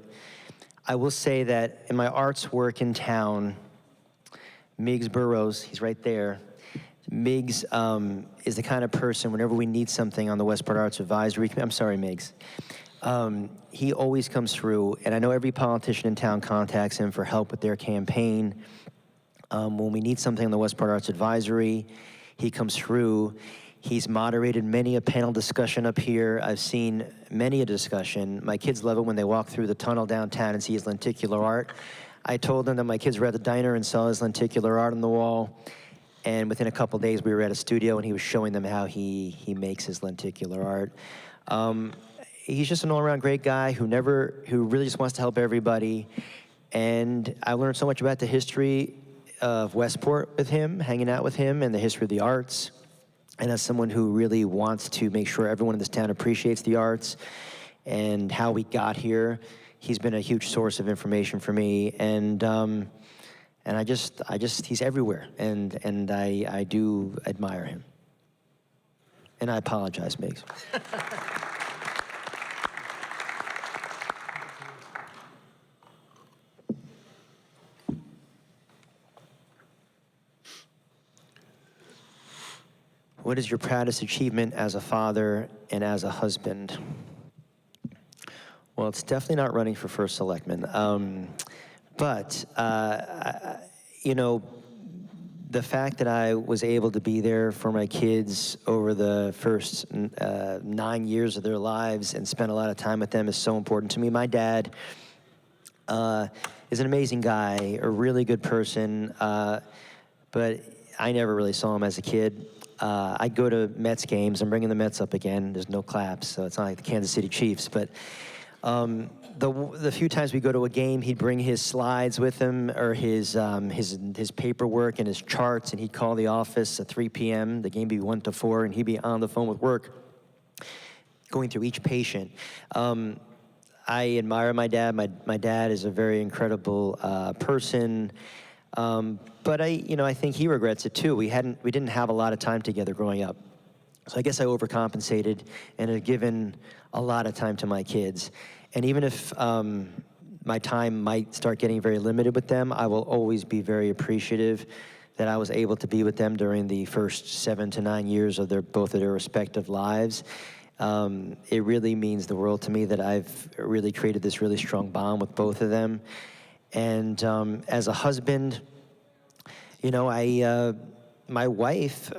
I will say that in my arts work in town, Miggs Burrows, he's right there. Miggs is the kind of person, whenever we need something on the Westport Arts Advisory Committee, I'm sorry, Miggs, he always comes through, and I know every politician in town contacts him for help with their campaign. When we need something on the Westport Arts Advisory, he comes through. He's moderated many a panel discussion up here. I've seen many a discussion. My kids love it when they walk through the tunnel downtown and see his lenticular art. I told them that my kids were at the diner and saw his lenticular art on the wall. And within a couple days, we were at a studio, and he was showing them how he makes his lenticular art. He's just an all-around great guy who really just wants to help everybody. And I learned so much about the history of Westport with him, hanging out with him, and the history of the arts. And as someone who really wants to make sure everyone in this town appreciates the arts and how we got here, he's been a huge source of information for me. And I just, he's everywhere, and I do admire him. And I apologize, Miggs. What is your proudest achievement as a father and as a husband? Well, it's definitely not running for first selectman. But the fact that I was able to be there for my kids over the first 9 years of their lives and spend a lot of time with them is so important to me. My dad is an amazing guy, a really good person, but I never really saw him as a kid. I'd go to Mets games. I'm bringing the Mets up again. There's no claps, so it's not like the Kansas City Chiefs. But the few times we go to a game, he'd bring his slides with him or his paperwork and his charts, and he'd call the office at 3 p.m. The game would be 1 to 4, and he'd be on the phone with work, going through each patient. I admire my dad. My dad is a very incredible person. But I think he regrets it too. We didn't have a lot of time together growing up. So I guess I overcompensated and have given a lot of time to my kids. And even if my time might start getting very limited with them, I will always be very appreciative that I was able to be with them during the first 7 to 9 years of both of their respective lives. It really means the world to me that I've really created this really strong bond with both of them. And as a husband, my wife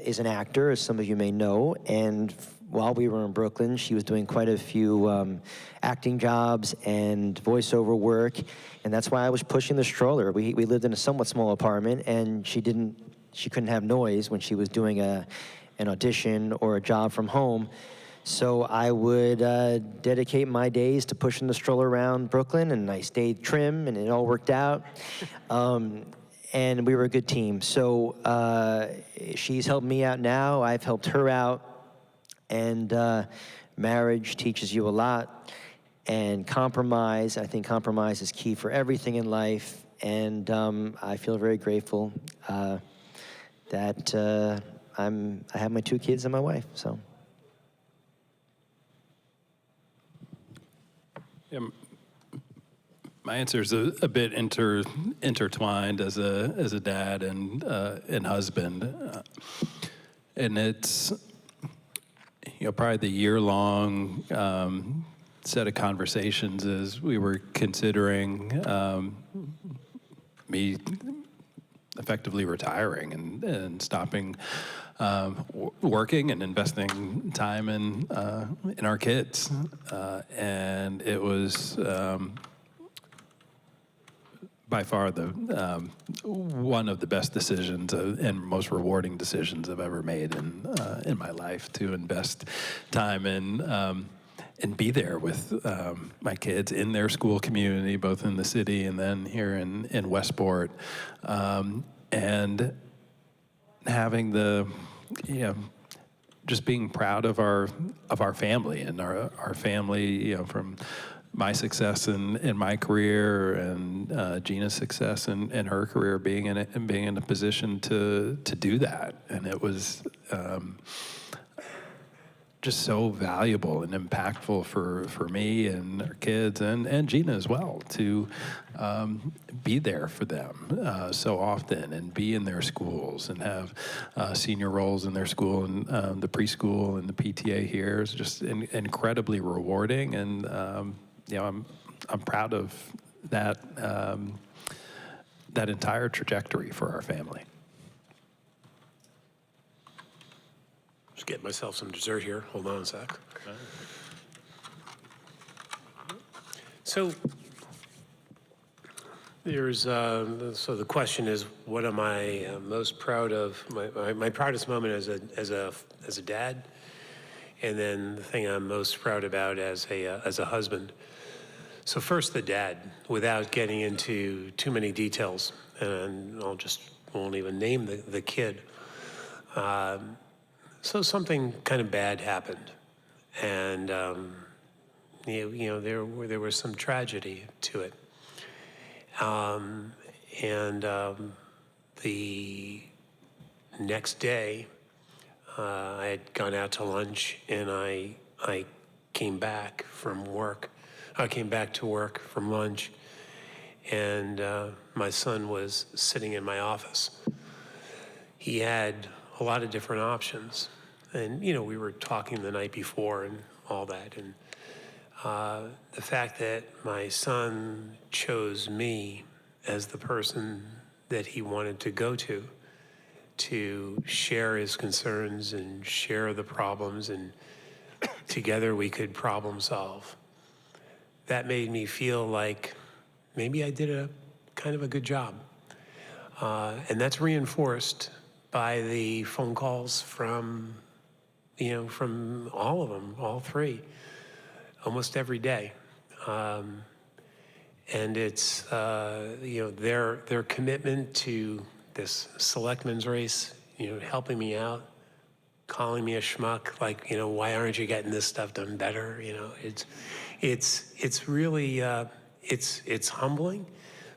is an actor, as some of you may know, and while we were in Brooklyn, she was doing quite a few acting jobs and voiceover work, and that's why I was pushing the stroller. We lived in a somewhat small apartment, and she couldn't have noise when she was doing an audition or a job from home. So I would dedicate my days to pushing the stroller around Brooklyn, and I stayed trim, and it all worked out. And we were a good team. So she's helped me out now. I've helped her out. And marriage teaches you a lot. And compromise, I think compromise is key for everything in life. And I feel very grateful that I have my 2 kids and my wife. So. Yeah, my answer is a bit intertwined as a dad and husband, and it's probably the year-long set of conversations as we were considering me effectively retiring and stopping working and investing time in our kids, and it was by far the one of the best decisions and most rewarding decisions I've ever made in my life, to invest time in and be there with my kids in their school community, both in the city and then here in Westport, and having the just being proud of our family and our family, from my success in my career and Gina's success in her career, being in a position to do that. And it was just so valuable and impactful for me and our kids and Gina as well, to be there for them so often and be in their schools and have senior roles in their school and the preschool and the PTA here is just incredibly rewarding. And I'm proud of that that entire trajectory for our family. Just get myself some dessert here. Hold on a sec. So there's so the question is, what am I most proud of? My proudest moment as a dad, and then the thing I'm most proud about as a husband. So first, the dad, without getting into too many details, and won't even name the kid. So something kind of bad happened, and there was some tragedy to it. The next day, I had gone out to lunch, and I came back from work. I came back to work from lunch, and my son was sitting in my office. He had a lot of different options, and we were talking the night before and all that, and the fact that my son chose me as the person that he wanted to go to share his concerns and share the problems, and together we could problem solve. That made me feel like maybe I did a kind of a good job. And that's reinforced by the phone calls from all of them, all 3, almost every day. And it's, their commitment to this Selectman's race, helping me out, calling me a schmuck, like, why aren't you getting this stuff done better? It's really, it's humbling,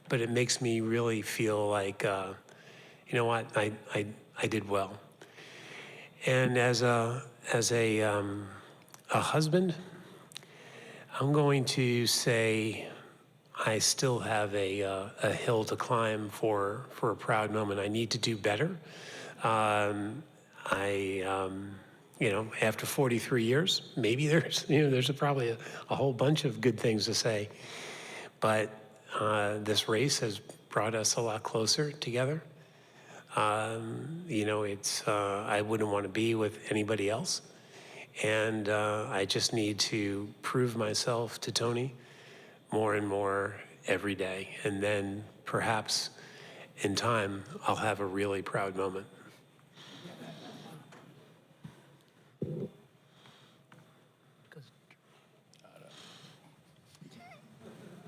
but it makes me really feel like, you know what, I did well. And as a husband, I'm going to say I still have a hill to climb for a proud moment. I need to do better. You know, after 43 years, maybe there's probably a whole bunch of good things to say. But this race has brought us a lot closer together. You know, I wouldn't want to be with anybody else. And I just need to prove myself to Tony more and more every day. And then perhaps in time, I'll have a really proud moment.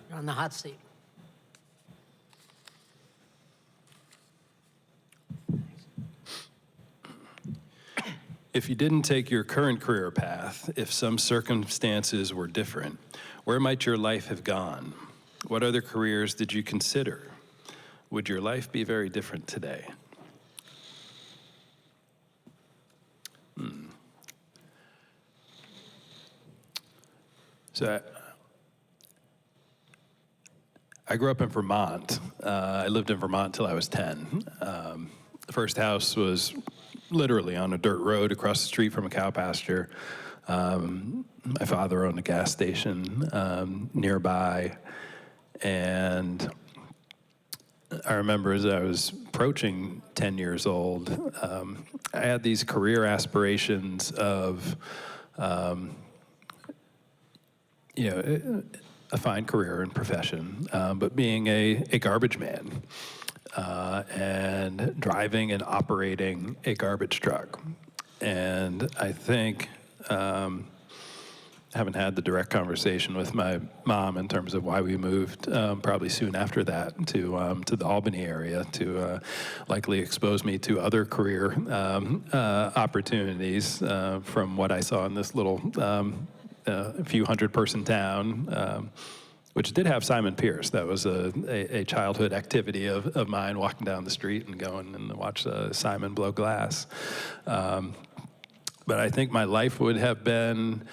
You're on the hot seat. If you didn't take your current career path, if some circumstances were different, where might your life have gone? What other careers did you consider? Would your life be very different today? So I grew up in Vermont. I lived in Vermont until I was 10. The first house was literally on a dirt road across the street from a cow pasture. My father owned a gas station nearby. And I remember as I was approaching 10 years old, I had these career aspirations of, you know, a fine career and profession, but being a garbage man and driving and operating a garbage truck. And I think, haven't had the direct conversation with my mom in terms of why we moved probably soon after that to the Albany area to likely expose me to other career opportunities from what I saw in this little a few hundred-person town, which did have Simon Pierce. That was a childhood activity of mine, walking down the street and going and watch Simon blow glass. But I think my life would have been,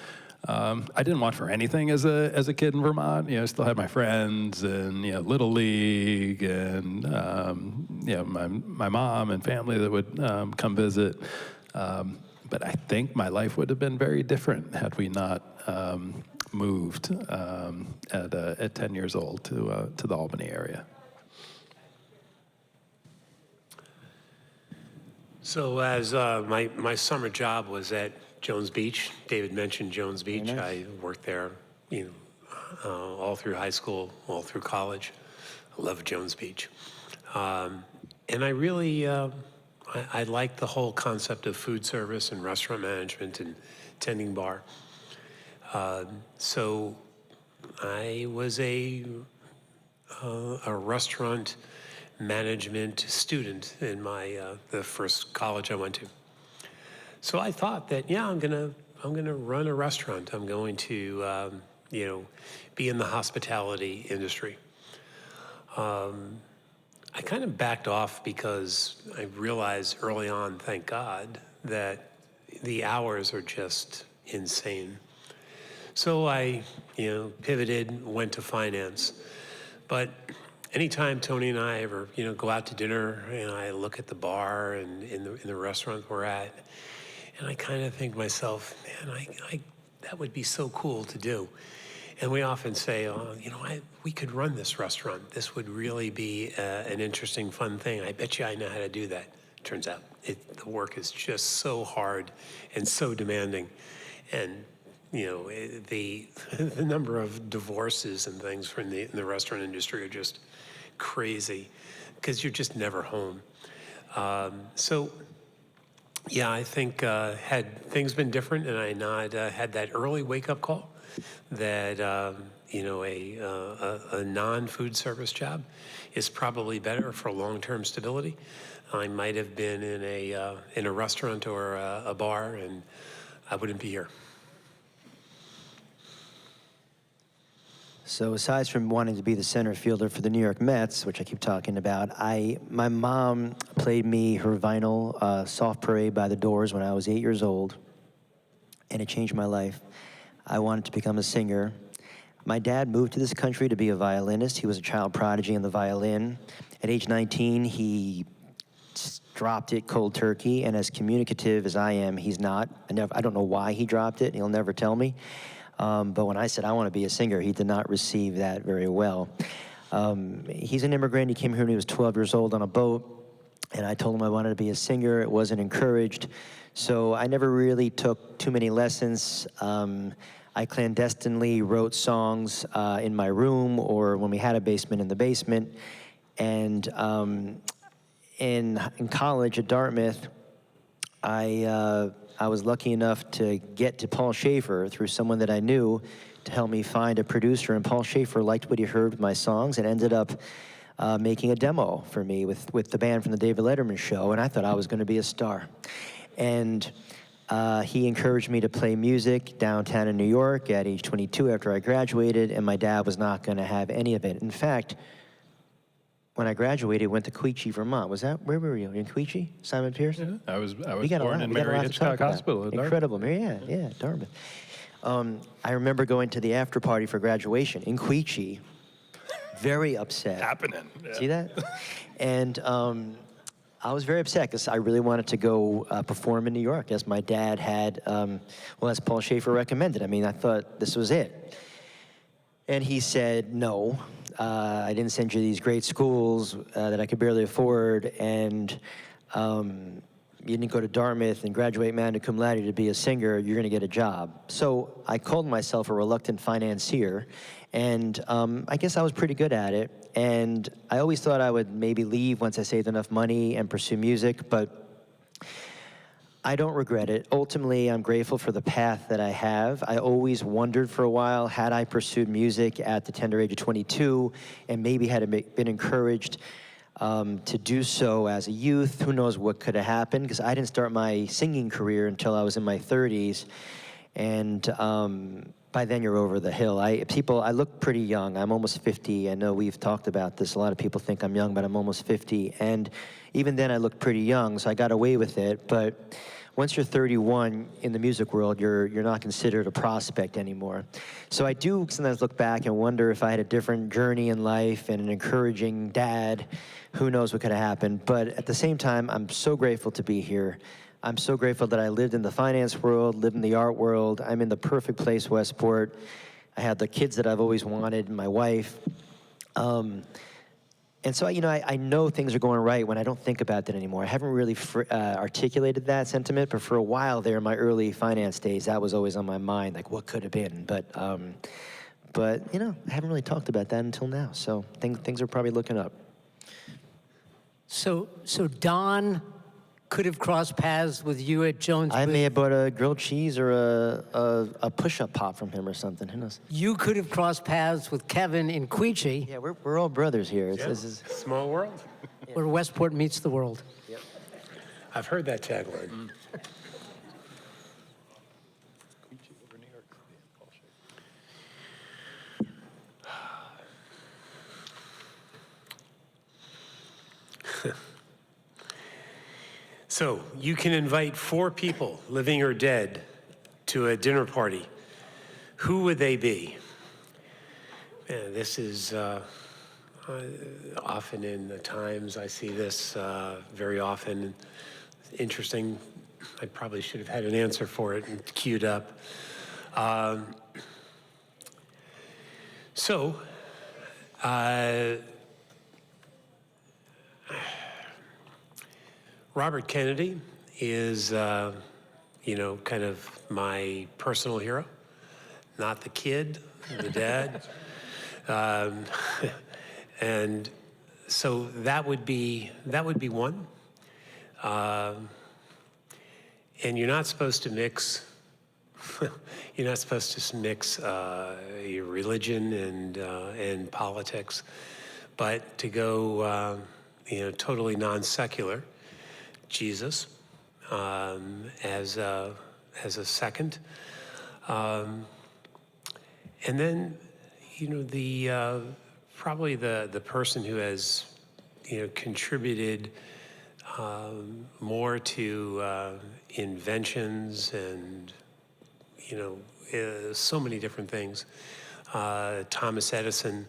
I didn't want for anything as a kid in Vermont. You know, I still had my friends and, you know, Little League and, you know, my mom and family that would come visit. But I think my life would have been very different had we not moved at 10 years old to the Albany area. So as my summer job was at Jones Beach. David mentioned Jones Beach. Nice. I worked there, you know, all through high school, all through college. I love Jones Beach. And I really, I like the whole concept of food service and restaurant management and tending bar. So I was a restaurant management student in my the first college I went to. So I thought that, yeah, I'm gonna run a restaurant. I'm going to you know, be in the hospitality industry. I kind of backed off because I realized early on, thank God, that the hours are just insane. So I, you know, pivoted, went to finance. But anytime Tony and I ever, you know, go out to dinner and I look at the bar and in the restaurant we're at, and I kind of think to myself, man, I that would be so cool to do. And we often say, oh, you know, we could run this restaurant. This would really be an interesting, fun thing. I bet you I know how to do that. Turns out the work is just so hard and so demanding. And, you know, the number of divorces and things from in the restaurant industry are just crazy because you're just never home. So, yeah, I think had things been different and I not had that early wake-up call, that you know, a non-food service job is probably better for long-term stability. I might have been in a restaurant or a bar, and I wouldn't be here. So aside from wanting to be the center fielder for the New York Mets, which I keep talking about, my mom played me her vinyl Soft Parade by the Doors when I was 8 years old, and it changed my life. I wanted to become a singer. My dad moved to this country to be a violinist. He was a child prodigy in the violin. At age 19, he dropped it cold turkey, and as communicative as I am, he's not. I don't know why he dropped it. He'll never tell me. But when I said I want to be a singer, he did not receive that very well. He's an immigrant. He came here when he was 12 years old on a boat, and I told him I wanted to be a singer. It wasn't encouraged. So I never really took too many lessons. I clandestinely wrote songs in my room or when we had a basement in the basement. And in college at Dartmouth, I was lucky enough to get to Paul Schaefer through someone that I knew to help me find a producer, and Paul Schaefer liked what he heard with my songs and ended up making a demo for me with the band from the David Letterman show, and I thought I was going to be a star. And he encouraged me to play music downtown in New York at age 22 after I graduated, and my dad was not going to have any of it. In fact, when I graduated, went to Quechee, Vermont. Where were you? In Quechee? Simon Pierce? Yeah, I was born in Mary Hitchcock Hospital at Dartmouth. Incredible. Yeah, Dartmouth. I remember going to the after party for graduation in Quechee, very upset. Happening. Yeah. See that? And I was very upset because I really wanted to go perform in New York, as my dad had, as Paul Schaefer recommended. I mean, I thought this was it. And he said, no. I didn't send you these great schools that I could barely afford, and you didn't go to Dartmouth and graduate magna cum laude to be a singer. You're going to get a job. So I called myself a reluctant financier, and I guess I was pretty good at it. And I always thought I would maybe leave once I saved enough money and pursue music, but I don't regret it. Ultimately, I'm grateful for the path that I have. I always wondered for a while, had I pursued music at the tender age of 22 and maybe had been encouraged to do so as a youth, who knows what could have happened, because I didn't start my singing career until I was in my 30s. And by then you're over the hill. I look pretty young. I'm almost 50. I know we've talked about this. A lot of people think I'm young, but I'm almost 50. And even then I look pretty young, so I got away with it. But once you're 31 in the music world, you're not considered a prospect anymore. So I do sometimes look back and wonder if I had a different journey in life and an encouraging dad, who knows what could have happened. But at the same time, I'm so grateful to be here. I'm so grateful that I lived in the finance world, lived in the art world. I'm in the perfect place, Westport. I had the kids that I've always wanted, my wife. And so, I know things are going right when I don't think about that anymore. I haven't really articulated that sentiment, but for a while there in my early finance days, that was always on my mind, like what could have been. But I haven't really talked about that until now. So things are probably looking up. So Don could have crossed paths with you at Jones I Booth. may have bought a grilled cheese or a push-up pop from him or something. Who knows? You could have crossed paths with Kevin in Quechee, Yeah, we're all brothers here. This is Small world. where Westport meets the world. I've heard that tagline. So you can invite 4 people, living or dead, to a dinner party. Who would they be? Man, this is often in the Times. I see this very often. Interesting. I probably should have had an answer for it and queued up. Robert Kennedy is, kind of my personal hero. Not the kid, the dad. And so that would be one. And you're not supposed to mix. You're not supposed to mix your religion and politics, but to go, totally non-secular. Jesus as a second, and then the probably the person who has, contributed more to inventions and, so many different things. Thomas Edison,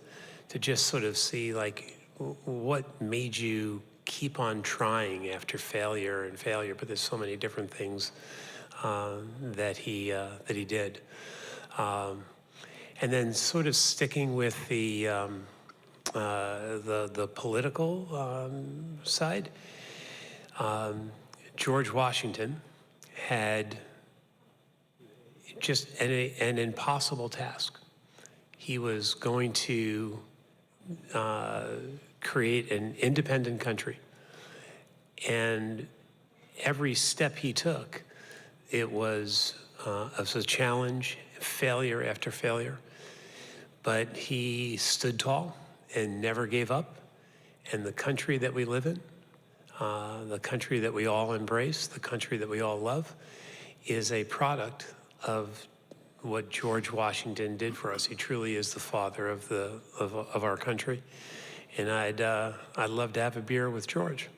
to just sort of see like what made you keep on trying after failure and failure, but there's so many different things that he did. And then sort of sticking with the political side, George Washington had just an impossible task. He was going to create an independent country. And every step he took, it was a challenge, failure after failure. But he stood tall and never gave up. And the country that we live in, the country that we all embrace, the country that we all love, is a product of what George Washington did for us. He truly is the father of our country. And I'd love to have a beer with George.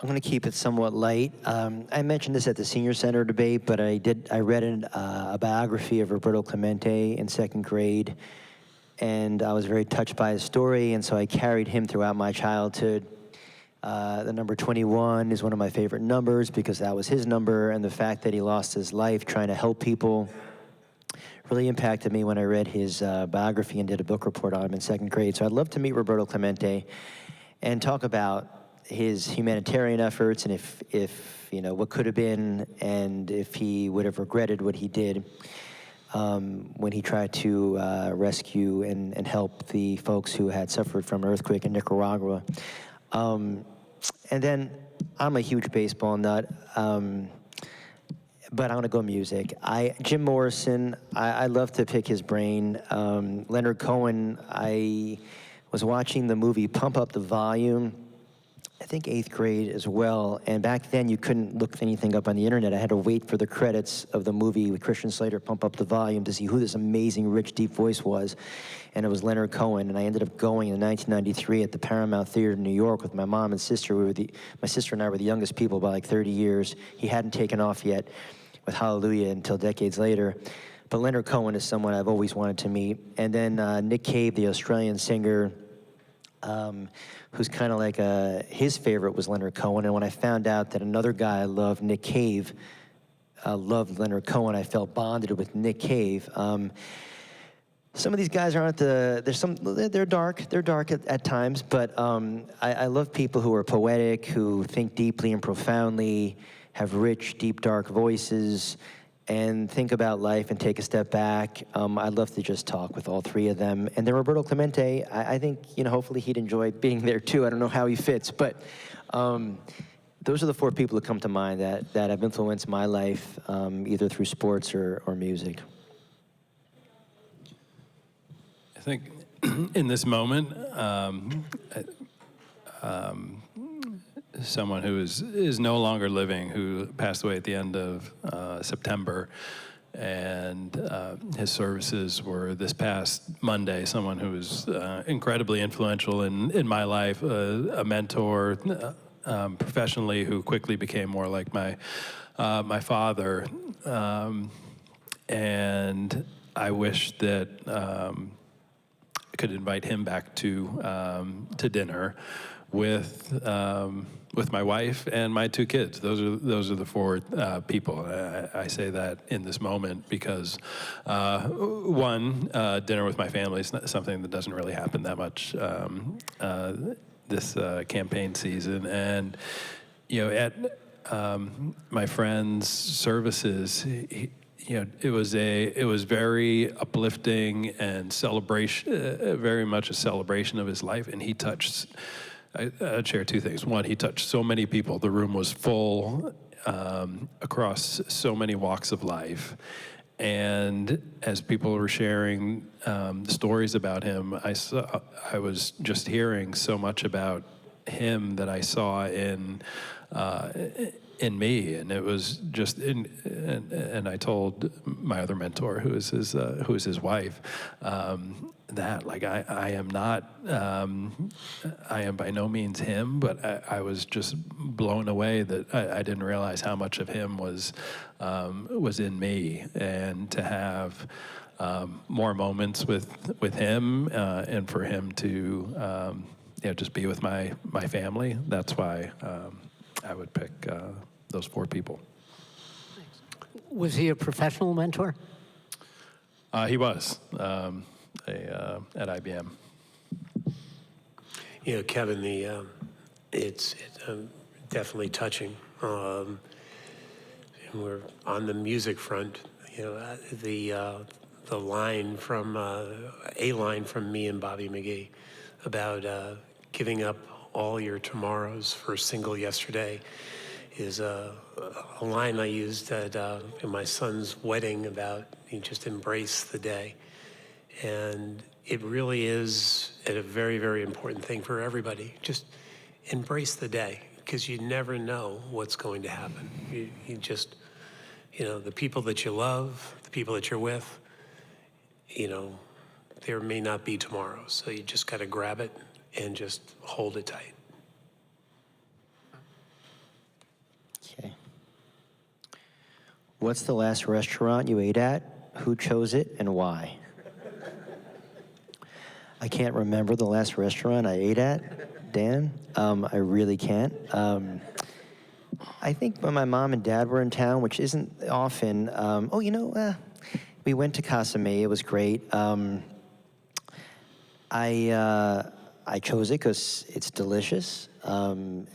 I'm going to keep it somewhat light. I mentioned this at the senior center debate, but I read a biography of Roberto Clemente in second grade, and I was very touched by his story, and so I carried him throughout my childhood. The number 21 is one of my favorite numbers because that was his number, and the fact that he lost his life trying to help people really impacted me when I read his biography and did a book report on him in second grade. So I'd love to meet Roberto Clemente and talk about his humanitarian efforts and if what could have been, and if he would have regretted what he did when he tried to rescue and help the folks who had suffered from an earthquake in Nicaragua. And then I'm a huge baseball nut, but I'm gonna go music. Jim Morrison, I love to pick his brain. Leonard Cohen, I was watching the movie Pump Up the Volume, I think 8th grade as well, and back then you couldn't look anything up on the internet. I had to wait for the credits of the movie with Christian Slater, Pump Up the Volume, to see who this amazing, rich, deep voice was, and it was Leonard Cohen, and I ended up going in 1993 at the Paramount Theater in New York with my mom and sister. My sister and I were the youngest people by like 30 years. He hadn't taken off yet with Hallelujah until decades later, but Leonard Cohen is someone I've always wanted to meet. And then Nick Cave, the Australian singer, who's kind of like his favorite was Leonard Cohen. And when I found out that another guy loved Nick Cave, loved Leonard Cohen, I felt bonded with Nick Cave. Some of these guys aren't they're dark at times, but I love people who are poetic, who think deeply and profoundly, have rich, deep, dark voices, and think about life and take a step back. I'd love to just talk with all three of them. And then Roberto Clemente, I think, hopefully he'd enjoy being there too. I don't know how he fits, but those are the four people that come to mind that have influenced my life, either through sports or music. I think in this moment, someone who is no longer living, who passed away at the end of September, and his services were this past Monday. Someone who was incredibly influential in my life, a mentor professionally, who quickly became more like my father, and I wish that I could invite him back to dinner with my wife and my two kids. Those are the four people. I say that in this moment because one, dinner with my family is something that doesn't really happen that much this campaign season, and at my friend's services, it was very uplifting and celebration, very much a celebration of his life, and he touched. I'd share two things. One, he touched so many people. The room was full across so many walks of life. And as people were sharing stories about him, I was just hearing so much about him that I saw in me, and it was just and I told my other mentor, who is his wife, that like I am not I am by no means him, but I was just blown away that I didn't realize how much of him was in me, and to have more moments with him, and for him to just be with my family. That's why I would pick those 4 people. Was he a professional mentor? He was at IBM. You know, Kevin, it's definitely touching. We're on the music front. You know, the line from a line from me and Bobby McGee about giving up all your tomorrows for a single yesterday is a line I used at in my son's wedding about you just embrace the day. And it really is a very, very important thing for everybody. Just embrace the day, because you never know what's going to happen. You just, the people that you love, the people that you're with, there may not be tomorrow. So you just got to grab it and just hold it tight. Okay. What's the last restaurant you ate at? Who chose it and why? I can't remember the last restaurant I ate at, Dan. I really can't. I think when my mom and dad were in town, which isn't often, we went to Casa May. It was great. I chose it because it's delicious, but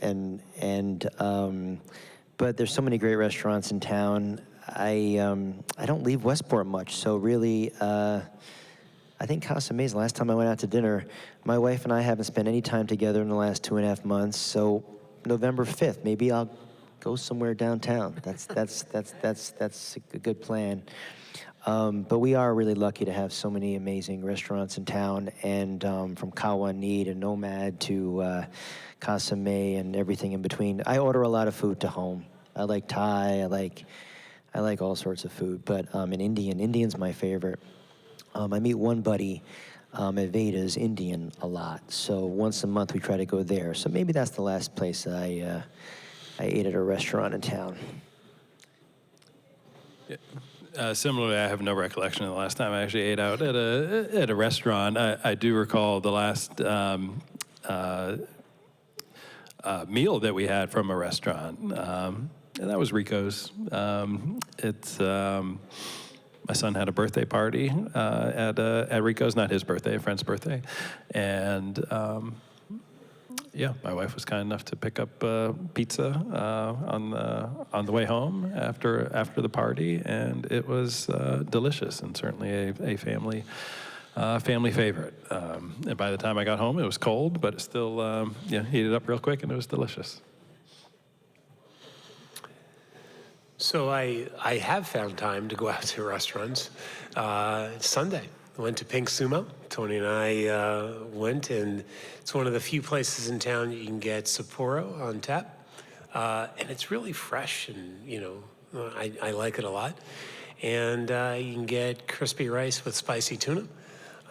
there's so many great restaurants in town. I don't leave Westport much, so really, I think Casa May is the last time I went out to dinner. My wife and I haven't spent any time together in the last 2.5 months, so November 5th, maybe I'll go somewhere downtown. That's a good plan. But we are really lucky to have so many amazing restaurants in town, and from Kawani to Nomad to Casa May and everything in between. I order a lot of food to home. I like Thai. I like all sorts of food. But in Indian's my favorite. I meet one buddy at Veda's, Indian, a lot. So once a month we try to go there. So maybe that's the last place I ate at a restaurant in town. Yeah. Similarly, I have no recollection of the last time I actually ate out at a restaurant. I do recall the last meal that we had from a restaurant, and that was Rico's. My son had a birthday party at Rico's, not his birthday, a friend's birthday, and my wife was kind enough to pick up pizza on the way home after the party, and it was delicious and certainly a family favorite. And by the time I got home, it was cold, but it still heated up real quick, and it was delicious. So I have found time to go out to restaurants. Sunday, I went to Pink Sumo. Tony and I went, and it's one of the few places in town you can get Sapporo on tap. And it's really fresh, and, I like it a lot. And you can get crispy rice with spicy tuna.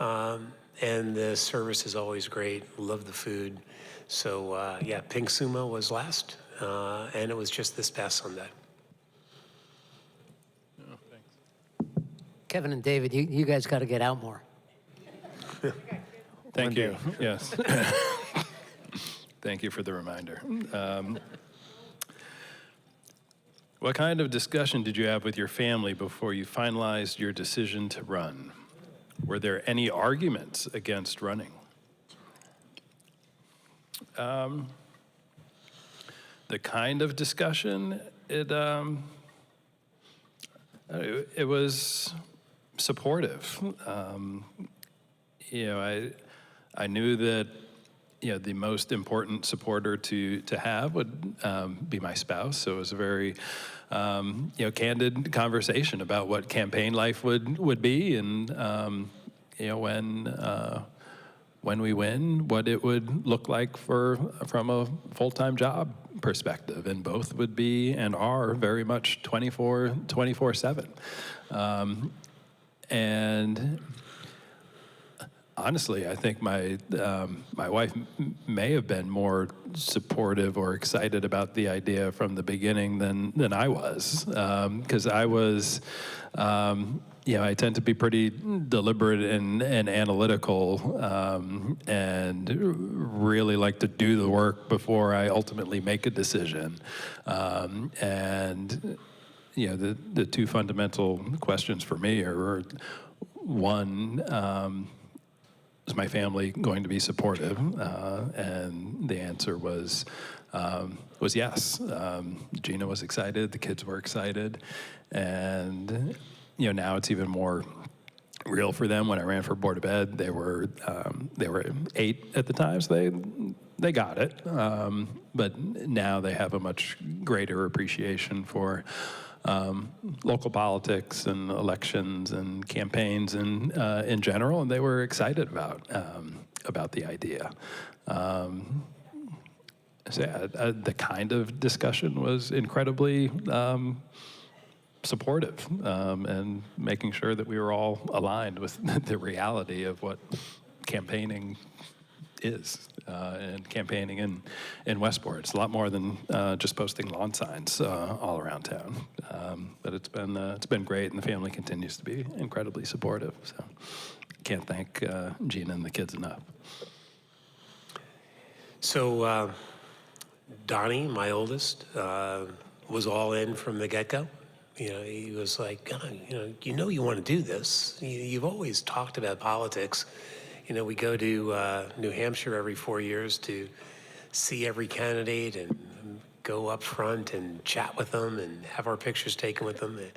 And the service is always great. Love the food. So, Pink Sumo was last, and it was just this past Sunday. Kevin and David, you guys got to get out more. Thank you. Yes. Thank you for the reminder. What kind of discussion did you have with your family before you finalized your decision to run? Were there any arguments against running? The kind of discussion, it was supportive. I knew that the most important supporter to have would be my spouse. So it was a very candid conversation about what campaign life would be, and when we win, what it would look like from a full-time job perspective, and both would be and are very much 24/7. And honestly, I think my wife may have been more supportive or excited about the idea from the beginning than I was, because I was. I tend to be pretty deliberate and analytical, and really like to do the work before I ultimately make a decision. And the two fundamental questions for me are, one, is my family going to be supportive? And the answer was yes. Gina was excited, the kids were excited, and now it's even more real for them. When I ran for Board of Ed, they were 8 at the time, so they got it. But now they have a much greater appreciation for local politics and elections and campaigns and in general, and they were excited about the idea. The kind of discussion was incredibly supportive, and making sure that we were all aligned with the reality of what campaigning is, and campaigning in Westport. It's a lot more than just posting lawn signs all around town. But it's been great, and the family continues to be incredibly supportive. So can't thank Gina and the kids enough. So Donnie, my oldest, was all in from the get-go. He was like, you want to do this. You've always talked about politics. We go to New Hampshire every 4 years to see every candidate and go up front and chat with them and have our pictures taken with them and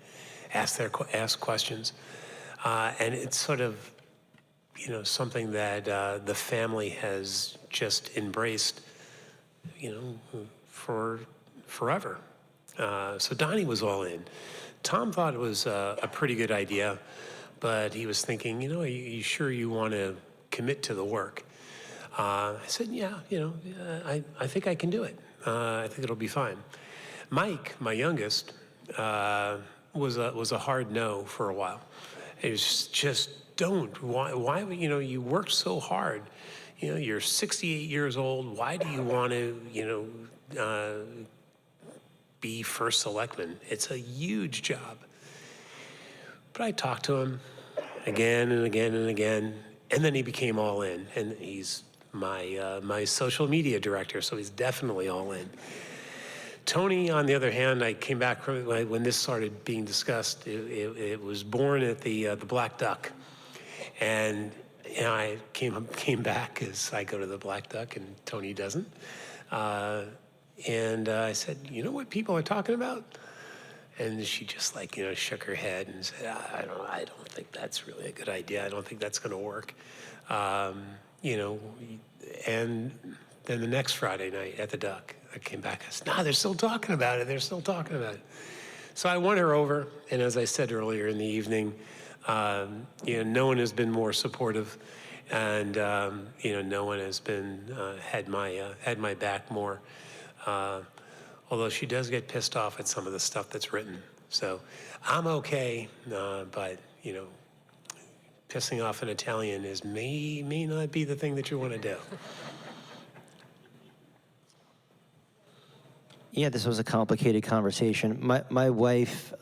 ask questions. And it's sort of, something that the family has just embraced, for forever. So Donnie was all in. Tom thought it was a pretty good idea, but he was thinking, are you sure you want to commit to the work? I said, yeah, I think I can do it. I think it'll be fine. Mike, my youngest, was a hard no for a while. It was just don't. Why? You worked so hard. You're 68 years old. Why do you want to, be first selectman? It's a huge job. But I talked to him again and again and again, and then he became all in. And he's my social media director, so he's definitely all in. Tony, on the other hand, I came back from when this started being discussed. It was born at the Black Duck, and I came back as I go to the Black Duck, and Tony doesn't. And I said, you know what people are talking about? And she just shook her head and said, I don't think that's really a good idea. I don't think that's going to work. And then the next Friday night at the Duck, I came back. I said, they're still talking about it. They're still talking about it. So I won her over. And as I said earlier in the evening, no one has been more supportive, and no one has been had my back more. Although she does get pissed off at some of the stuff that's written. So I'm okay, but pissing off an Italian may not be the thing that you want to do. Yeah, this was a complicated conversation. My wife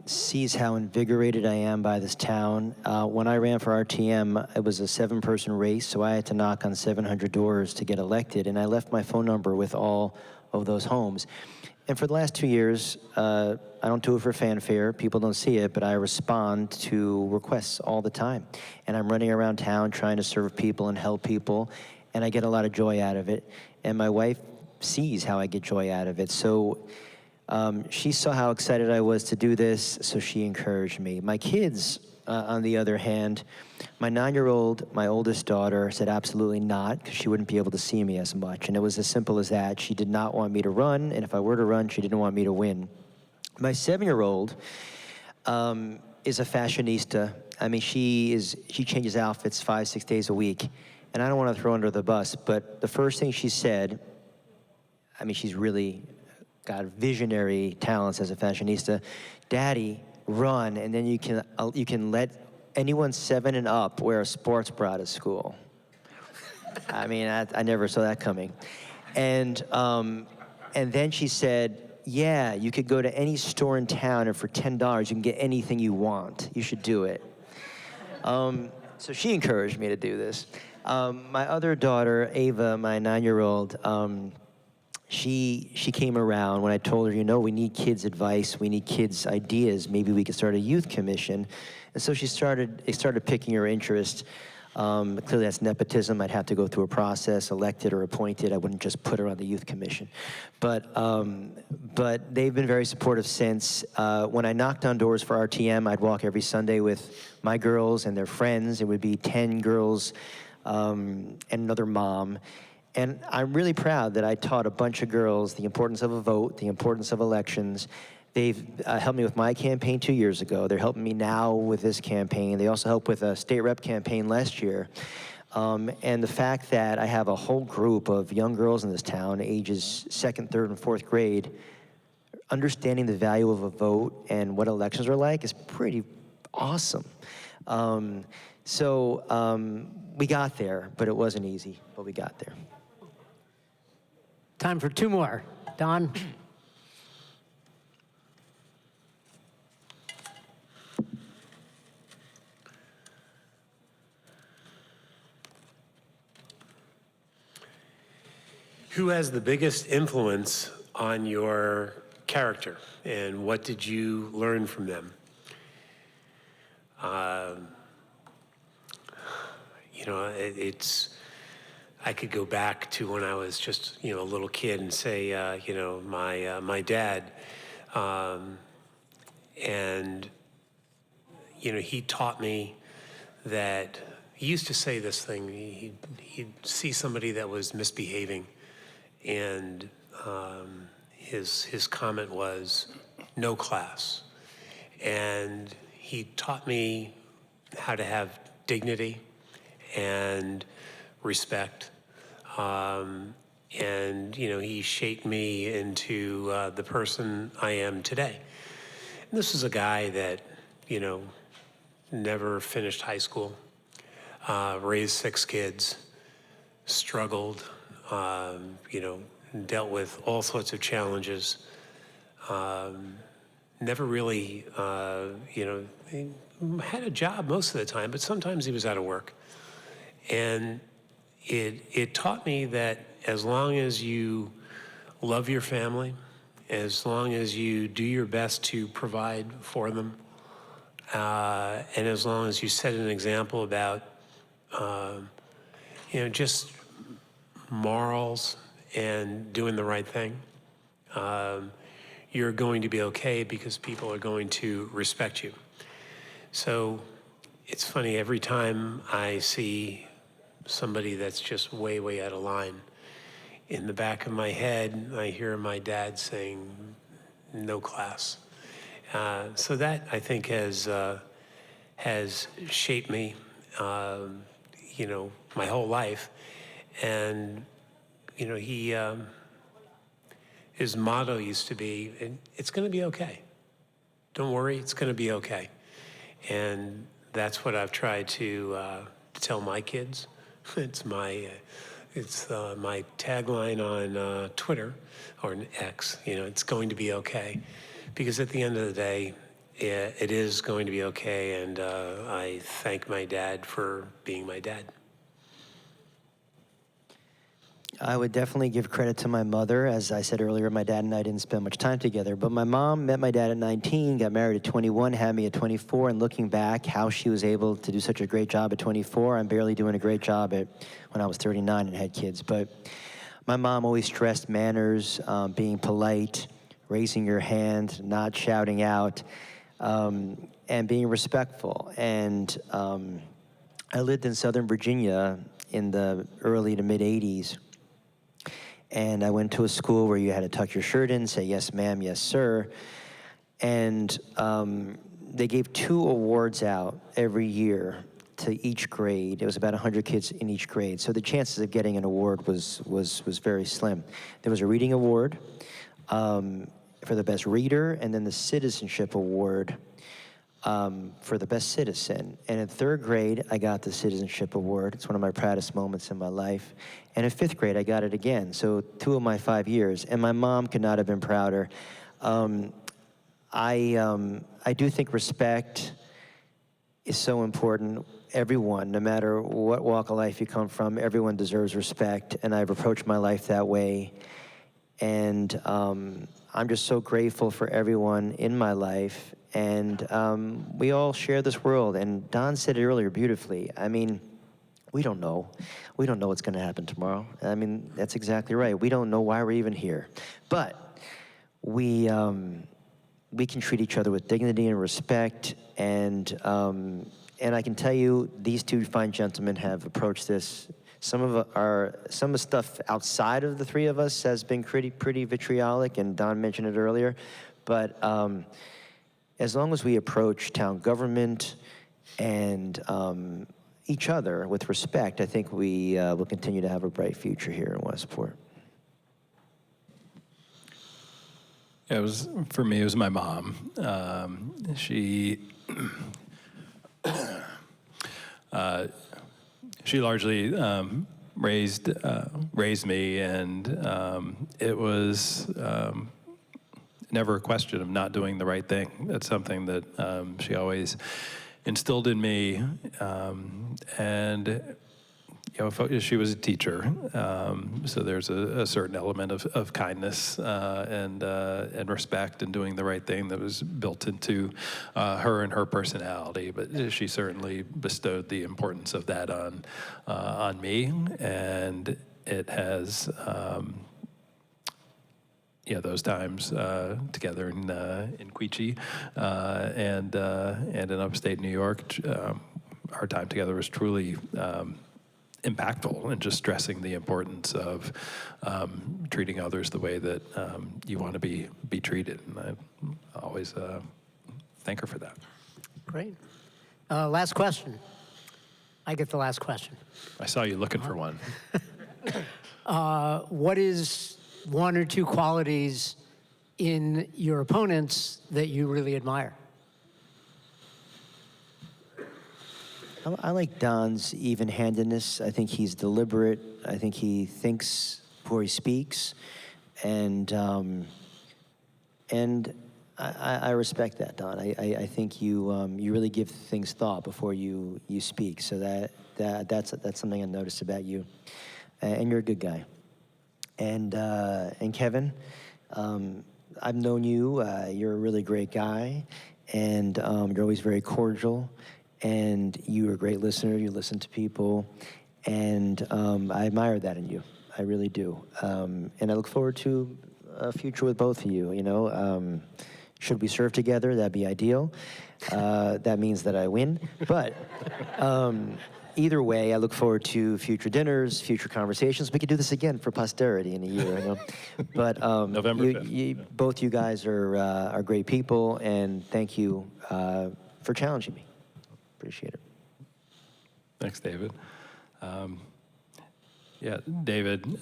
sees how invigorated I am by this town. When I ran for RTM, it was a 7-person race, so I had to knock on 700 doors to get elected, and I left my phone number with all of those homes. And for the last 2 years, I don't do it for fanfare. People don't see it, but I respond to requests all the time. And I'm running around town trying to serve people and help people, and I get a lot of joy out of it. And my wife sees how I get joy out of it. So she saw how excited I was to do this, so she encouraged me. My kids, on the other hand, my 9-year-old, my oldest daughter, said absolutely not, because she wouldn't be able to see me as much. And it was as simple as that. She did not want me to run, and if I were to run, she didn't want me to win. My 7-year-old is a fashionista. I mean, she changes outfits 5-6 days a week. and I don't want to throw her under the bus, but the first thing she said, I mean, she's really got visionary talents as a fashionista. Daddy, run, and then you can let anyone 7 and up wear a sports bra to school. I mean, I never saw that coming. And then she said, yeah, you could go to any store in town, and for $10, you can get anything you want. You should do it. So she encouraged me to do this. My other daughter, Ava, my 9-year-old, she came around when I told her, we need kids' advice, we need kids' ideas, maybe we could start a youth commission. And so it started picking her interest. Clearly that's nepotism. I'd have to go through a process, elected or appointed. I wouldn't just put her on the youth commission. But they've been very supportive since. When I knocked on doors for RTM, I'd walk every Sunday with my girls and their friends. It would be 10 girls and another mom. And I'm really proud that I taught a bunch of girls the importance of a vote, the importance of elections. They've helped me with my campaign 2 years ago. They're helping me now with this campaign. They also helped with a state rep campaign last year. And the fact that I have a whole group of young girls in this town, ages 2nd, 3rd, and 4th grade, understanding the value of a vote and what elections are like is pretty awesome. We got there, but it wasn't easy, but we got there. Time for 2 more. Don? Who has the biggest influence on your character, and what did you learn from them? I could go back to when I was just, a little kid and say, my dad, and, he taught me that he used to say this thing. He'd see somebody that was misbehaving, and his comment was, no class. And he taught me how to have dignity and respect. And, he shaped me into the person I am today. And this is a guy that, never finished high school, raised 6 kids, struggled, dealt with all sorts of challenges. Never really, he had a job most of the time, but sometimes he was out of work. And it taught me that as long as you love your family, as long as you do your best to provide for them, and as long as you set an example about, just morals and doing the right thing, you're going to be okay because people are going to respect you. So it's funny, every time I see somebody that's just way, way out of line, in the back of my head, I hear my dad saying, no class. So that, I think, has shaped me, my whole life. And, his motto used to be, it's going to be okay. Don't worry, it's going to be okay. And that's what I've tried to tell my kids. It's my tagline on Twitter or X. It's going to be okay, because at the end of the day, it is going to be okay. And I thank my dad for being my dad. I would definitely give credit to my mother. As I said earlier, my dad and I didn't spend much time together, but my mom met my dad at 19, got married at 21, had me at 24, and looking back, how she was able to do such a great job at 24, I'm barely doing a great job when I was 39 and had kids. But my mom always stressed manners, being polite, raising your hand, not shouting out, and being respectful. And I lived in Southern Virginia in the early to mid 80s. And I went to a school where you had to tuck your shirt in, say, yes, ma'am, yes, sir. And they gave 2 awards out every year to each grade. It was about 100 kids in each grade. So the chances of getting an award was very slim. There was a reading award for the best reader, and then the citizenship award for the best citizen. And in 3rd grade, I got the citizenship award. It's one of my proudest moments in my life. And in 5th grade, I got it again. So 2 of my 5 years. And my mom could not have been prouder. I do think respect is so important. Everyone, no matter what walk of life you come from, everyone deserves respect. And I've approached my life that way. And I'm just so grateful for everyone in my life. And we all share this world. And Don said it earlier beautifully. I mean, we don't know. We don't know what's going to happen tomorrow. I mean, that's exactly right. We don't know why we're even here. But we can treat each other with dignity and respect. And I can tell you, these 2 fine gentlemen have approached this. Some of the stuff outside of the 3 of us has been pretty vitriolic, and Don mentioned it earlier. But as long as we approach town government and each other with respect, I think we will continue to have a bright future here in Westport. Yeah, for me, it was my mom. She largely raised me, and it was never a question of not doing the right thing. That's something that she always instilled in me, and she was a teacher, so there's a certain element of kindness and respect and doing the right thing that was built into her and her personality. But she certainly bestowed the importance of that on me, and it has. Those times together in Quechee and in upstate New York, our time together was truly impactful, and just stressing the importance of treating others the way that you want to be treated. And I always thank her for that. Great. Last question. I get the last question. I saw you looking for one. What is 1 or 2 qualities in your opponents that you really admire? I like Don's even-handedness. I think he's deliberate. I think he thinks before he speaks, and I respect that, Don. I think you really give things thought before you speak. So that's something I noticed about you, and you're a good guy. And Kevin, I've known you. You're a really great guy, and you're always very cordial. And you're a great listener. You listen to people, and I admire that in you. I really do. And I look forward to a future with both of you. Should we serve together? That'd be ideal. That means that I win. But either way, I look forward to future dinners, future conversations. We could do this again for posterity in a year. But November 5th. Both you guys are great people, and thank you for challenging me. Appreciate it. Thanks, David. David,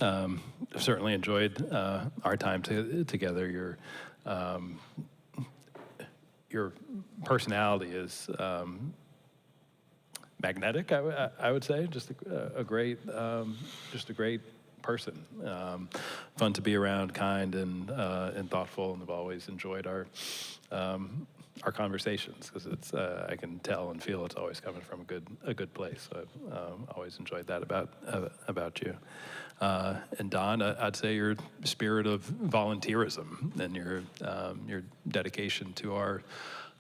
certainly enjoyed our time together. Your personality is magnetic, I would say. Just a great person. Fun to be around, kind and thoughtful, and I've always enjoyed our conversations, because it's I can tell and feel it's always coming from a good place. So I've always enjoyed that about you. And Don, I'd say your spirit of volunteerism and your dedication to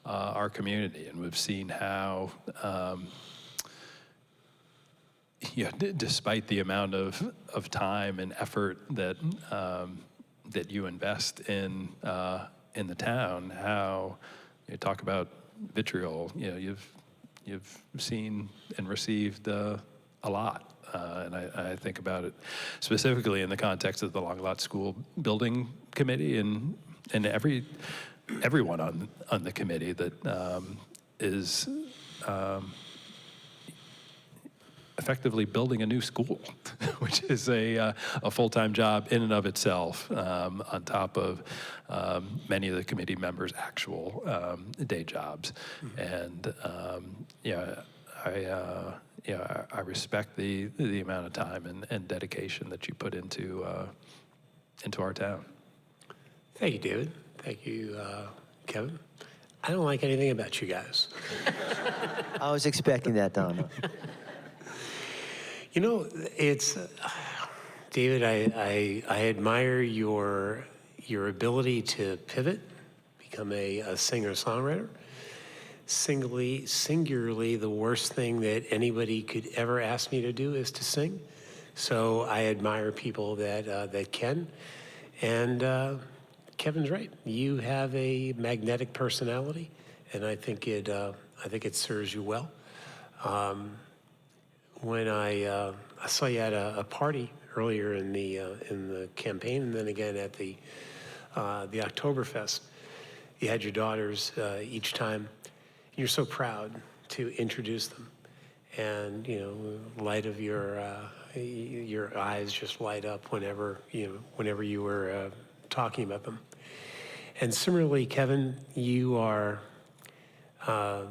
our community, and we've seen how. Despite the amount of time and effort that you invest in the town, how you talk about vitriol, you've seen and received a lot, and I think about it specifically in the context of the Long Lot School Building Committee and everyone on the committee that is. effectively building a new school, which is a full-time job in and of itself, on top of many of the committee members' actual day jobs. And I respect the amount of time and dedication that you put into our town. Thank you, David. Thank you, Kevin. I don't like anything about you guys. I was expecting that, Donna. You know, it's David. I admire your ability to pivot, become a singer-songwriter. Singularly, the worst thing that anybody could ever ask me to do is to sing. So I admire people that can. And Kevin's right. You have a magnetic personality, and I think it serves you well. When I saw you at a party earlier in the campaign, and then again at the Oktoberfest, you had your daughters each time. You're so proud to introduce them, and light of your eyes just light up whenever you were talking about them. And similarly, Kevin, you are. I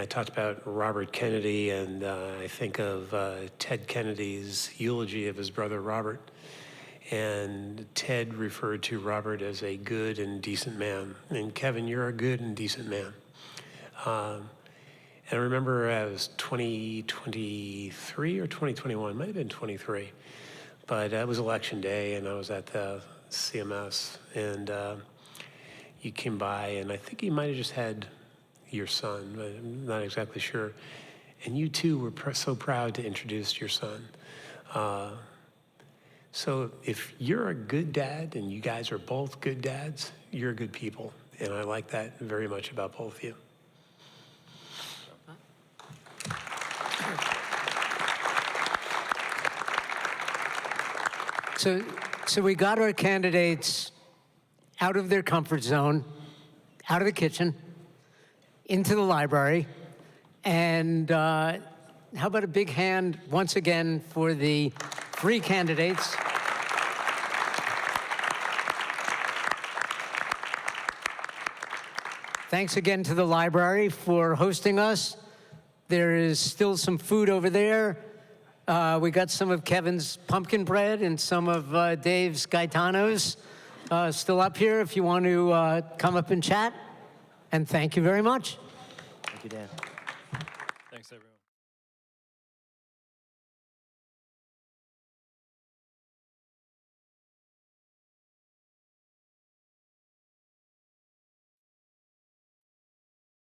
talked about Robert Kennedy, and I think of Ted Kennedy's eulogy of his brother Robert. And Ted referred to Robert as a good and decent man. And Kevin, you're a good and decent man. And I remember it was 2023 or 2021, might have been 23. But it was election day, and I was at the CMS, and you came by, and I think you might have just had your son, but I'm not exactly sure. And you too were so proud to introduce your son. So if you're a good dad and you guys are both good dads, you're good people. And I like that very much about both of you. So we got our candidates out of their comfort zone, out of the kitchen, into the library. And how about a big hand once again for the 3 candidates. Thanks again to the library for hosting us. There is still some food over there. We got some of Kevin's pumpkin bread and some of Dave's Gaetano's still up here if you want to come up and chat. And thank you very much. Thank you, Dan.